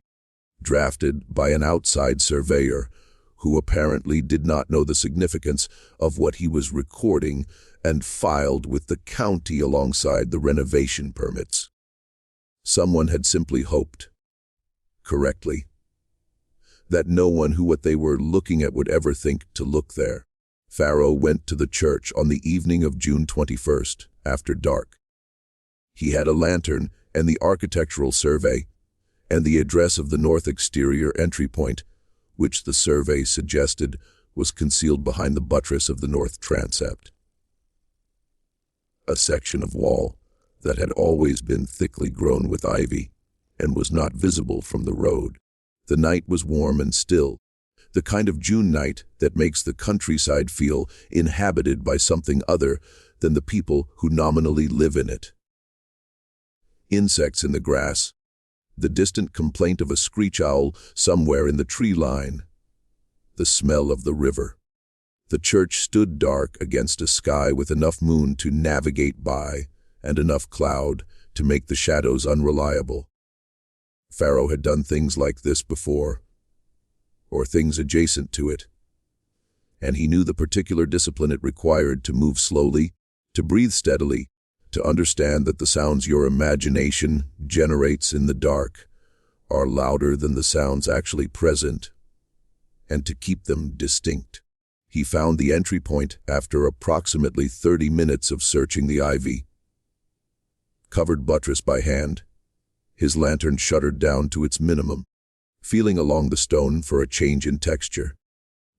Speaker 1: drafted by an outside surveyor who apparently did not know the significance of what he was recording and filed with the county alongside the renovation permits. Someone had simply hoped, correctly, that no one who what they were looking at would ever think to look there. Pharaoh went to the church on the evening of June 21st, after dark. He had a lantern and the architectural survey, and the address of the north exterior entry point, which the survey suggested was concealed behind the buttress of the north transept. A section of wall that had always been thickly grown with ivy and was not visible from the road. The night was warm and still, the kind of June night that makes the countryside feel inhabited by something other than the people who nominally live in it. Insects in the grass, the distant complaint of a screech owl somewhere in the tree line, the smell of the river. The church stood dark against a sky with enough moon to navigate by and enough cloud to make the shadows unreliable. Pharaoh had done things like this before, or things adjacent to it, and he knew the particular discipline it required to move slowly, to breathe steadily, to understand that the sounds your imagination generates in the dark are louder than the sounds actually present, and to keep them distinct. He found the entry point after approximately 30 minutes of searching the ivy. Covered buttress by hand, his lantern shuddered down to its minimum, feeling along the stone for a change in texture.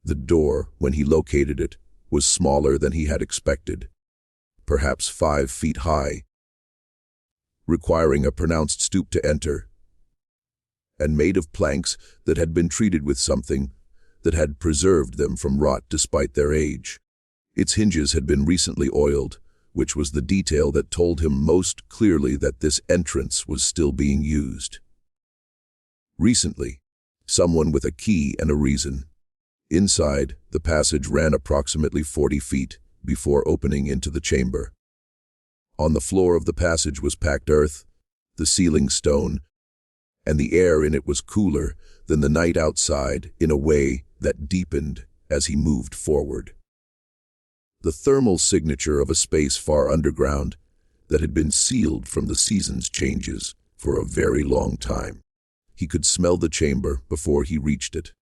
Speaker 1: The door, when he located it, was smaller than he had expected, perhaps 5 feet high, requiring a pronounced stoop to enter, and made of planks that had been treated with something that had preserved them from rot despite their age. Its hinges had been recently oiled, which was the detail that told him most clearly that this entrance was still being used. Recently, someone with a key and a reason. Inside, the passage ran approximately 40 feet before opening into the chamber. On the floor of the passage was packed earth, the ceiling stone, and the air in it was cooler than the night outside in a way that deepened as he moved forward. The thermal signature of a space far underground that had been sealed from the season's changes for a very long time. He could smell the chamber before he reached it.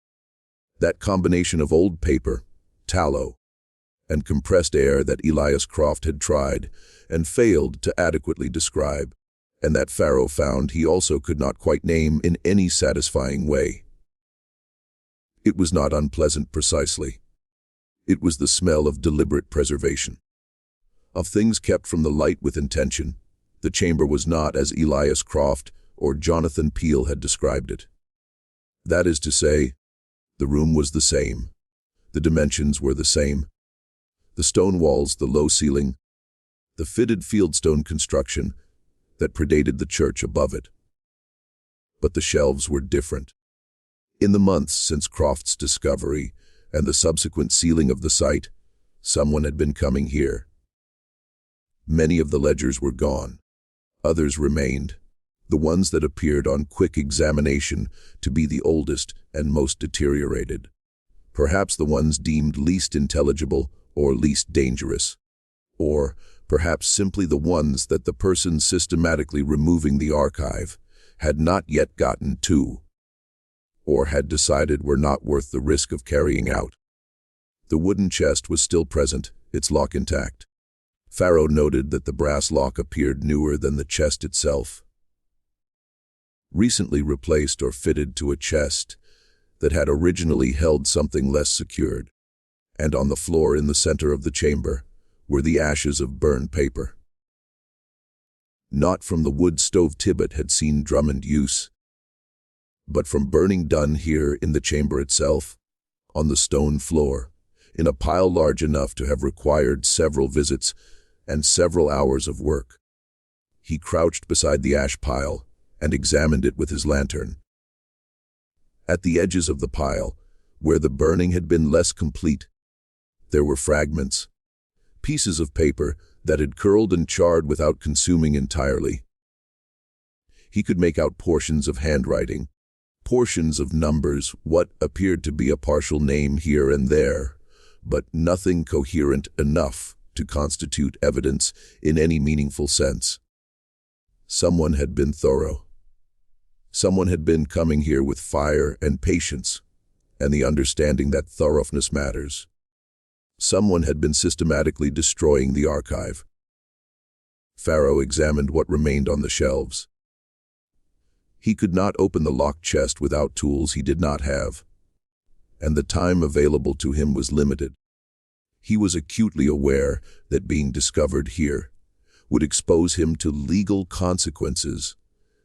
Speaker 1: That combination of old paper, tallow, and compressed air that Elias Croft had tried and failed to adequately describe, and that Pharaoh found he also could not quite name in any satisfying way. It was not unpleasant precisely. It was the smell of deliberate preservation, of things kept from the light with intention. The chamber was not as Elias Croft or Jonathan Peele had described it. That is to say, the room was the same. The dimensions were the same. The stone walls, the low ceiling, the fitted fieldstone construction that predated the church above it. But the shelves were different. In the months since Croft's discovery and the subsequent sealing of the site, Someone had been coming here. Many of the ledgers were gone. Others remained, the ones that appeared on quick examination to be the oldest and most deteriorated. Perhaps the ones deemed least intelligible or least dangerous. Or perhaps simply the ones that the person systematically removing the archive had not yet gotten to, or had decided were not worth the risk of carrying out. The wooden chest was still present, its lock intact. Pharaoh noted that the brass lock appeared newer than the chest itself. Recently replaced or fitted to a chest that had originally held something less secured, and on the floor in the center of the chamber were the ashes of burned paper. Not from the wood stove Tibbet had seen Drummond use, but from burning done here in the chamber itself, on the stone floor, in a pile large enough to have required several visits and several hours of work. He crouched beside the ash pile and examined it with his lantern. At the edges of the pile, where the burning had been less complete, there were fragments, pieces of paper that had curled and charred without consuming entirely. He could make out portions of handwriting, portions of numbers, what appeared to be a partial name here and there, but nothing coherent enough to constitute evidence in any meaningful sense. Someone had been thorough. Someone had been coming here with fire and patience, and the understanding that thoroughness matters. Someone had been systematically destroying the archive. Pharaoh examined what remained on the shelves. He could not open the locked chest without tools he did not have, and the time available to him was limited. He was acutely aware that being discovered here would expose him to legal consequences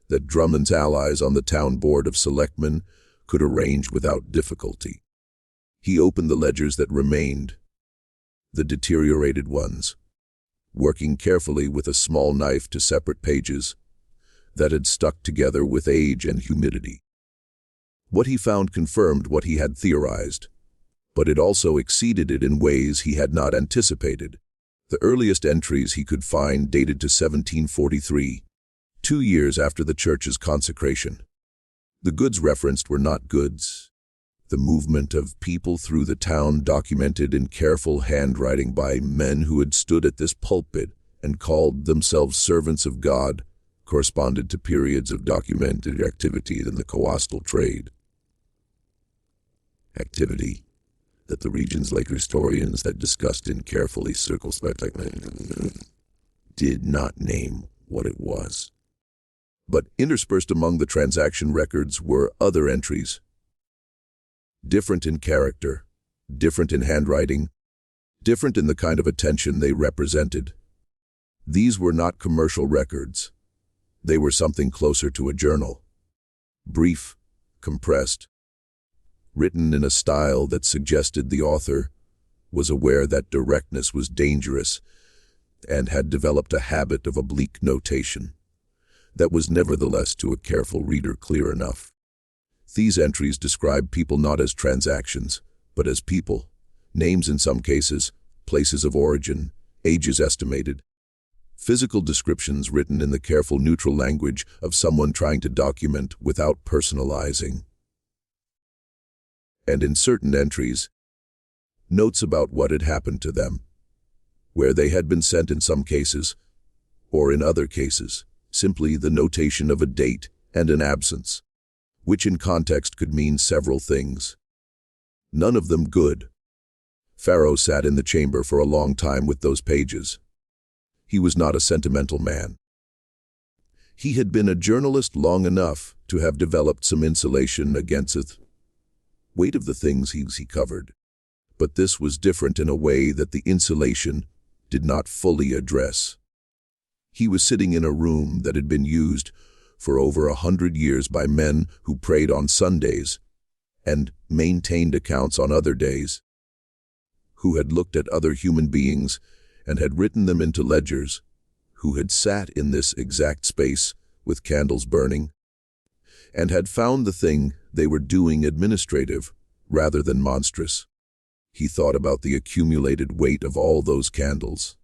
Speaker 1: that Drummond's allies on the town board of selectmen could arrange without difficulty. He opened the ledgers that remained, the deteriorated ones, working carefully with a small knife to separate pages that had stuck together with age and humidity. What he found confirmed what he had theorized, but it also exceeded it in ways he had not anticipated. The earliest entries he could find dated to 1743, 2 years after the church's consecration. The goods referenced were not goods. The movement of people through the town documented in careful handwriting by men who had stood at this pulpit and called themselves servants of God corresponded to periods of documented activity in the coastal trade. Activity that the region's lake historians had discussed in carefully circumspect did not name what it was. But interspersed among the transaction records were other entries, different in character, different in handwriting, different in the kind of attention they represented. These were not commercial records. They were something closer to a journal. Brief, compressed, written in a style that suggested the author was aware that directness was dangerous and had developed a habit of oblique notation that was nevertheless to a careful reader clear enough. These entries describe people not as transactions, but as people, names in some cases, places of origin, ages estimated, physical descriptions written in the careful neutral language of someone trying to document without personalizing. And in certain entries, notes about what had happened to them, where they had been sent in some cases, or in other cases, simply the notation of a date and an absence, which in context could mean several things. None of them good. Pharaoh sat in the chamber for a long time with those pages. He was not a sentimental man. He had been a journalist long enough to have developed some insulation against the weight of the things he covered. But this was different in a way that the insulation did not fully address. He was sitting in a room that had been used for over 100 years by men who prayed on Sundays and maintained accounts on other days, who had looked at other human beings and had written them into ledgers, who had sat in this exact space with candles burning, and had found the thing they were doing administrative rather than monstrous. He thought about the accumulated weight of all those candles.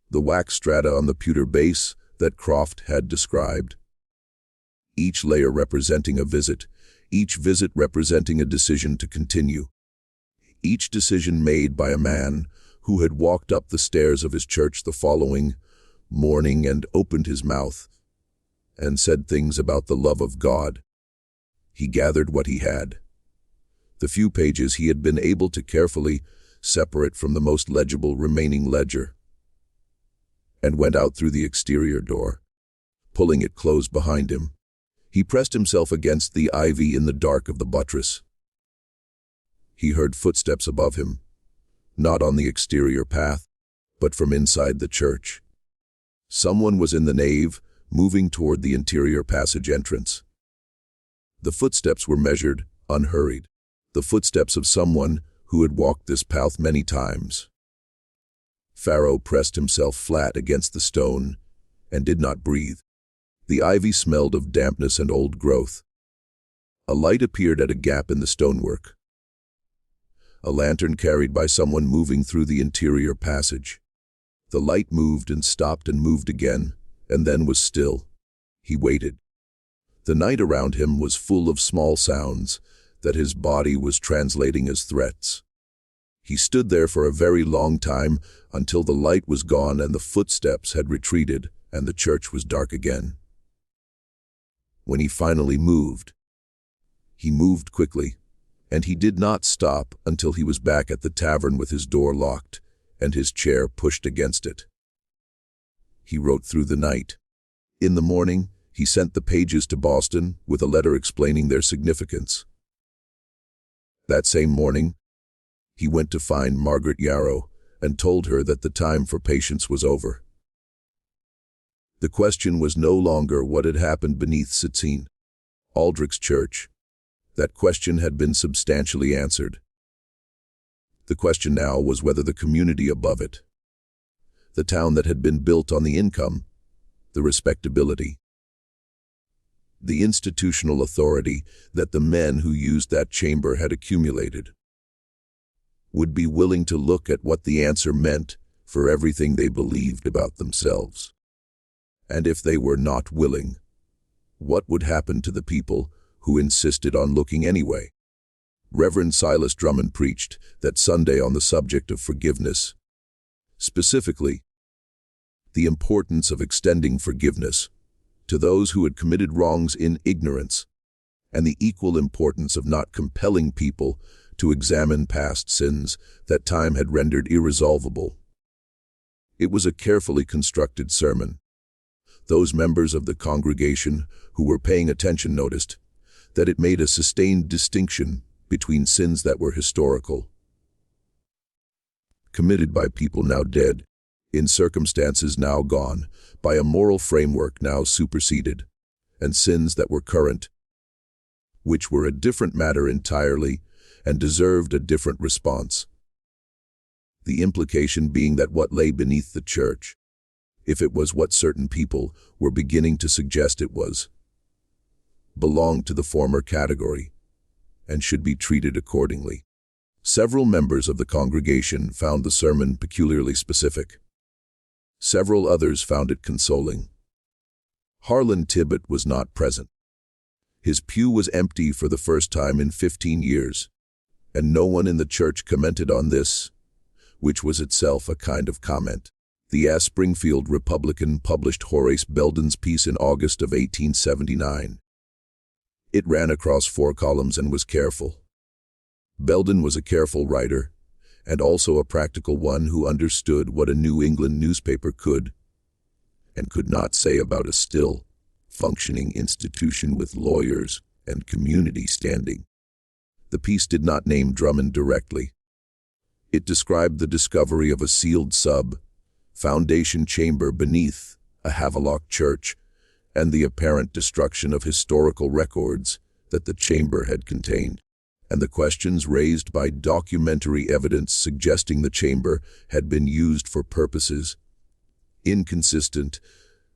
Speaker 1: The wax strata on the pewter base that Croft had described. Each layer representing a visit, each visit representing a decision to continue. Each decision made by a man who had walked up the stairs of his church the following morning and opened his mouth and said things about the love of God. He gathered what he had. The few pages he had been able to carefully separate from the most legible remaining ledger, and went out through the exterior door, pulling it closed behind him. He pressed himself against the ivy in the dark of the buttress. He heard footsteps above him, not on the exterior path, but from inside the church. Someone was in the nave, moving toward the interior passage entrance. The footsteps were measured, unhurried, the footsteps of someone who had walked this path many times. Pharaoh pressed himself flat against the stone and did not breathe. The ivy smelled of dampness and old growth. A light appeared at a gap in the stonework. A lantern carried by someone moving through the interior passage. The light moved and stopped and moved again, and then was still. He waited. The night around him was full of small sounds that his body was translating as threats. He stood there for a very long time until the light was gone and the footsteps had retreated and the church was dark again. When he finally moved, he moved quickly, and he did not stop until he was back at the tavern with his door locked and his chair pushed against it. He wrote through the night. In the morning, he sent the pages to Boston with a letter explaining their significance. That same morning, he went to find Margaret Yarrow and told her that the time for patience was over. The question was no longer what had happened beneath Sitsin, Aldric's church. That question had been substantially answered. The question now was whether the community above it, the town that had been built on the income, the respectability, the institutional authority that the men who used that chamber had accumulated, would be willing to look at what the answer meant for everything they believed about themselves. And if they were not willing, what would happen to the people who insisted on looking anyway? Reverend Silas Drummond preached that Sunday on the subject of forgiveness, specifically, the importance of extending forgiveness to those who had committed wrongs in ignorance, and the equal importance of not compelling people to examine past sins that time had rendered irresolvable. It was a carefully constructed sermon. Those members of the congregation who were paying attention noticed that it made a sustained distinction between sins that were historical, committed by people now dead, in circumstances now gone, by a moral framework now superseded, and sins that were current, which were a different matter entirely and deserved a different response. The implication being that what lay beneath the church, if it was what certain people were beginning to suggest it was, belonged to the former category and should be treated accordingly. Several members of the congregation found the sermon peculiarly specific. Several others found it consoling. Harlan Tibbet was not present. His pew was empty for the first time in 15 years, and no one in the church commented on this, which was itself a kind of comment. The Springfield Republican published Horace Belden's piece in August of 1879. It ran across 4 columns and was careful. Belden was a careful writer, and also a practical one who understood what a New England newspaper could and could not say about a still functioning institution with lawyers and community standing. The piece did not name Drummond directly. It described the discovery of a sealed foundation chamber beneath a Havelock church and the apparent destruction of historical records that the chamber had contained, and the questions raised by documentary evidence suggesting the chamber had been used for purposes inconsistent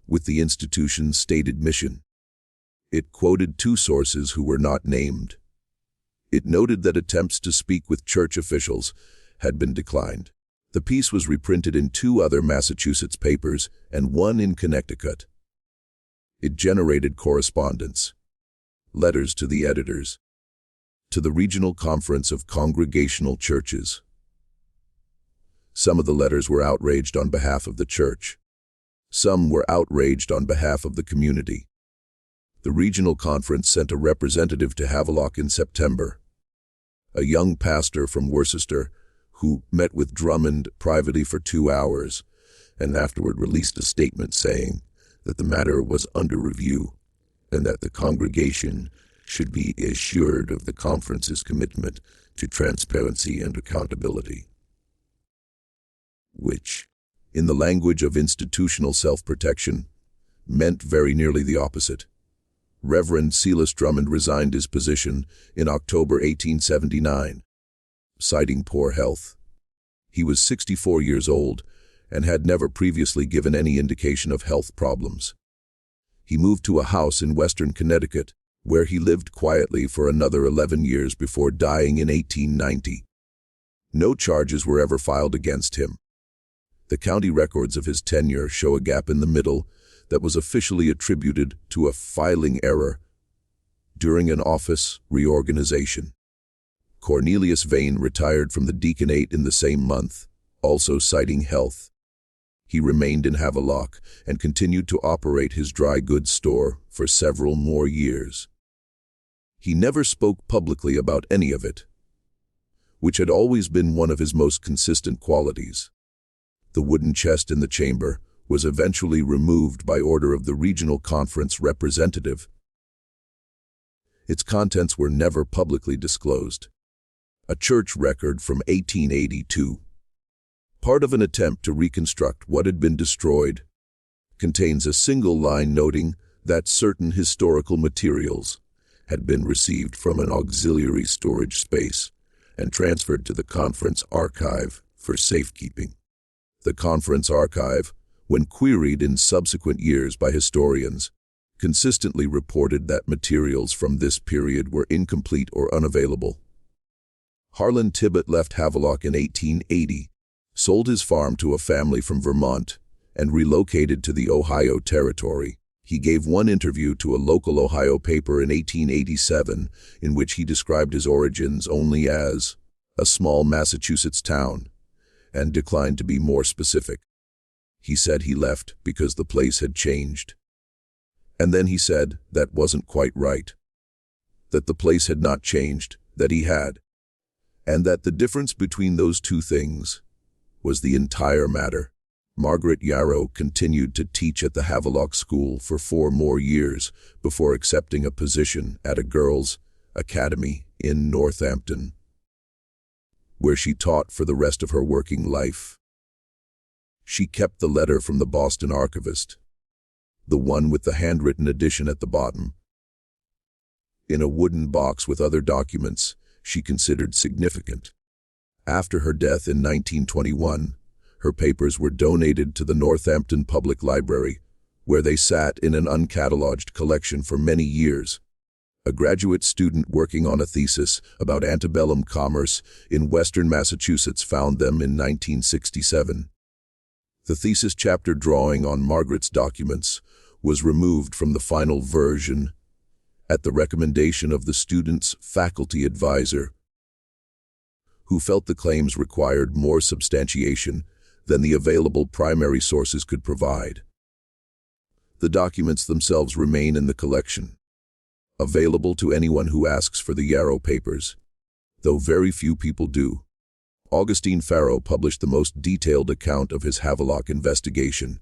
Speaker 1: with the institution's stated mission. It quoted 2 sources who were not named. It noted that attempts to speak with church officials had been declined. The piece was reprinted in 2 other Massachusetts papers and 1 in Connecticut. It generated correspondence, letters to the editors, to the Regional Conference of Congregational Churches. Some of the letters were outraged on behalf of the church. Some were outraged on behalf of the community. The regional conference sent a representative to Havelock in September, a young pastor from Worcester who met with Drummond privately for 2 hours and afterward released a statement saying that the matter was under review and that the congregation should be assured of the conference's commitment to transparency and accountability, which, in the language of institutional self-protection, meant very nearly the opposite. Reverend Silas Drummond resigned his position in October 1879, citing poor health. He was 64 years old and had never previously given any indication of health problems. He moved to a house in western Connecticut, where he lived quietly for another 11 years before dying in 1890. No charges were ever filed against him. The county records of his tenure show a gap in the middle that was officially attributed to a filing error during an office reorganization. Cornelius Vane retired from the deaconate in the same month, also citing health. He remained in Havelock and continued to operate his dry goods store for several more years. He never spoke publicly about any of it, which had always been one of his most consistent qualities. The wooden chest in the chamber was eventually removed by order of the regional conference representative. Its contents were never publicly disclosed. A church record from 1882, part of an attempt to reconstruct what had been destroyed, contains a single line noting that certain historical materials had been received from an auxiliary storage space and transferred to the conference archive for safekeeping. The conference archive, when queried in subsequent years by historians, consistently reported that materials from this period were incomplete or unavailable. Harlan Tibbet left Havelock in 1880, sold his farm to a family from Vermont, and relocated to the Ohio Territory. He gave one interview to a local Ohio paper in 1887 in which he described his origins only as a small Massachusetts town and declined to be more specific. He said he left because the place had changed. And then he said that wasn't quite right, that the place had not changed, that he had, and that the difference between those 2 things was the entire matter. Margaret Yarrow continued to teach at the Havelock School for 4 more years before accepting a position at a girls' academy in Northampton, where she taught for the rest of her working life. She kept the letter from the Boston archivist, the one with the handwritten addition at the bottom, in a wooden box with other documents she considered significant. After her death in 1921, her papers were donated to the Northampton Public Library, where they sat in an uncatalogued collection for many years. A graduate student working on a thesis about antebellum commerce in western Massachusetts found them in 1967. The thesis chapter drawing on Margaret's documents was removed from the final version at the recommendation of the student's faculty advisor, who felt the claims required more substantiation than the available primary sources could provide. The documents themselves remain in the collection, available to anyone who asks for the Yarrow papers, though very few people do. Augustine Farrow published the most detailed account of his Havelock investigation,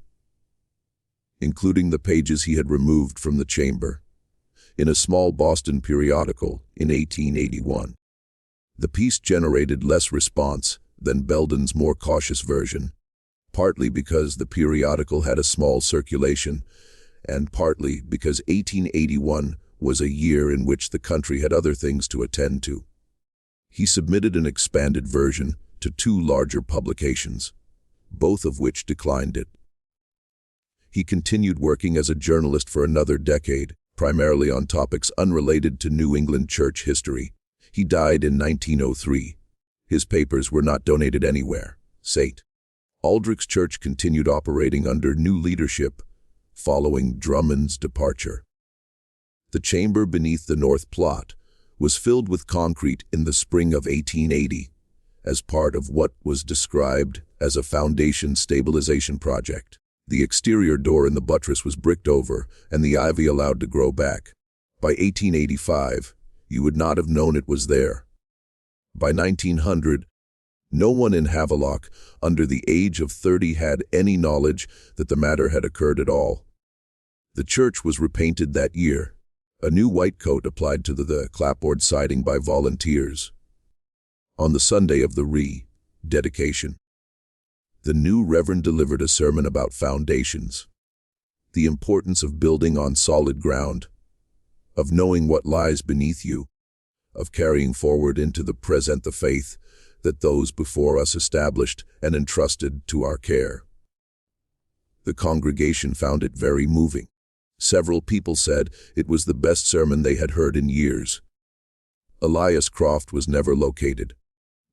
Speaker 1: including the pages he had removed from the chamber, in a small Boston periodical in 1881. The piece generated less response than Belden's more cautious version, partly because the periodical had a small circulation, and partly because 1881 was a year in which the country had other things to attend to. He submitted an expanded version to 2 larger publications, both of which declined it. He continued working as a journalist for another decade, primarily on topics unrelated to New England church history. He died in 1903. His papers were not donated anywhere. St. Aldric's church continued operating under new leadership following Drummond's departure. The chamber beneath the north plot was filled with concrete in the spring of 1880 as part of what was described as a foundation stabilization project. The exterior door in the buttress was bricked over and the ivy allowed to grow back. By 1885, you would not have known it was there. By 1900, no one in Havelock under the age of 30 had any knowledge that the matter had occurred at all. The church was repainted that year. A new white coat applied to the clapboard siding by volunteers. On the Sunday of the rededication, the new reverend delivered a sermon about foundations, the importance of building on solid ground, of knowing what lies beneath you, of carrying forward into the present the faith that those before us established and entrusted to our care. The congregation found it very moving. Several people said it was the best sermon they had heard in years. Elias Croft was never located.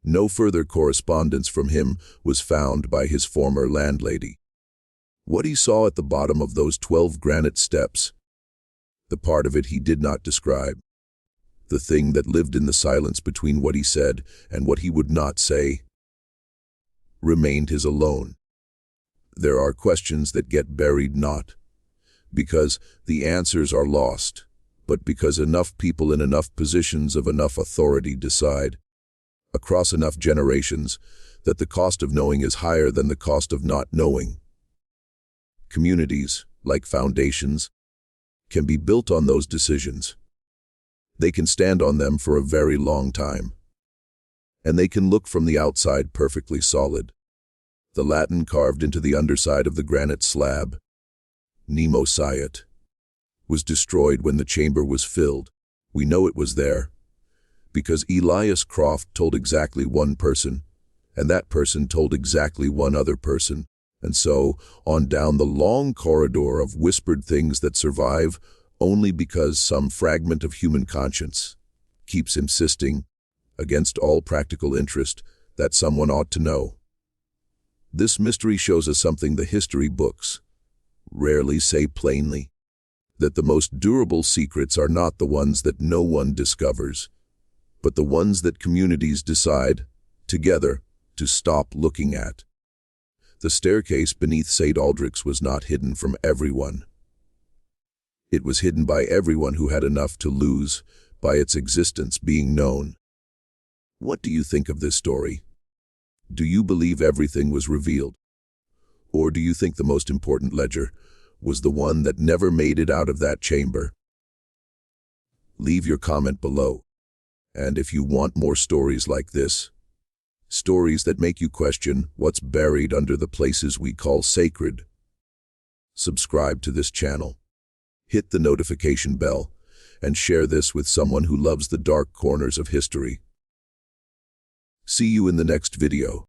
Speaker 1: No further correspondence from him was found by his former landlady. What he saw at the bottom of those 12 granite steps, the part of it he did not describe. The thing that lived in the silence between what he said and what he would not say, remained his alone. There are questions that get buried not because the answers are lost, but because enough people in enough positions of enough authority decide, across enough generations, that the cost of knowing is higher than the cost of not knowing. Communities, like foundations, can be built on those decisions. They can stand on them for a very long time. And they can look from the outside perfectly solid. The Latin carved into the underside of the granite slab, Nemo Sciat, was destroyed when the chamber was filled. We know it was there because Elias Croft told exactly one person, and that person told exactly one other person, and so on down the long corridor of whispered things that survive only because some fragment of human conscience keeps insisting, against all practical interest, that someone ought to know. This mystery shows us something the history books rarely say plainly, that the most durable secrets are not the ones that no one discovers, but the ones that communities decide, together, to stop looking at. The staircase beneath St. Aldric's was not hidden from everyone. It was hidden by everyone who had enough to lose by its existence being known. What do you think of this story? Do you believe everything was revealed? Or do you think the most important ledger was the one that never made it out of that chamber? Leave your comment below. And if you want more stories like this, stories that make you question what's buried under the places we call sacred, subscribe to this channel. Hit the notification bell and share this with someone who loves the dark corners of history. See you in the next video.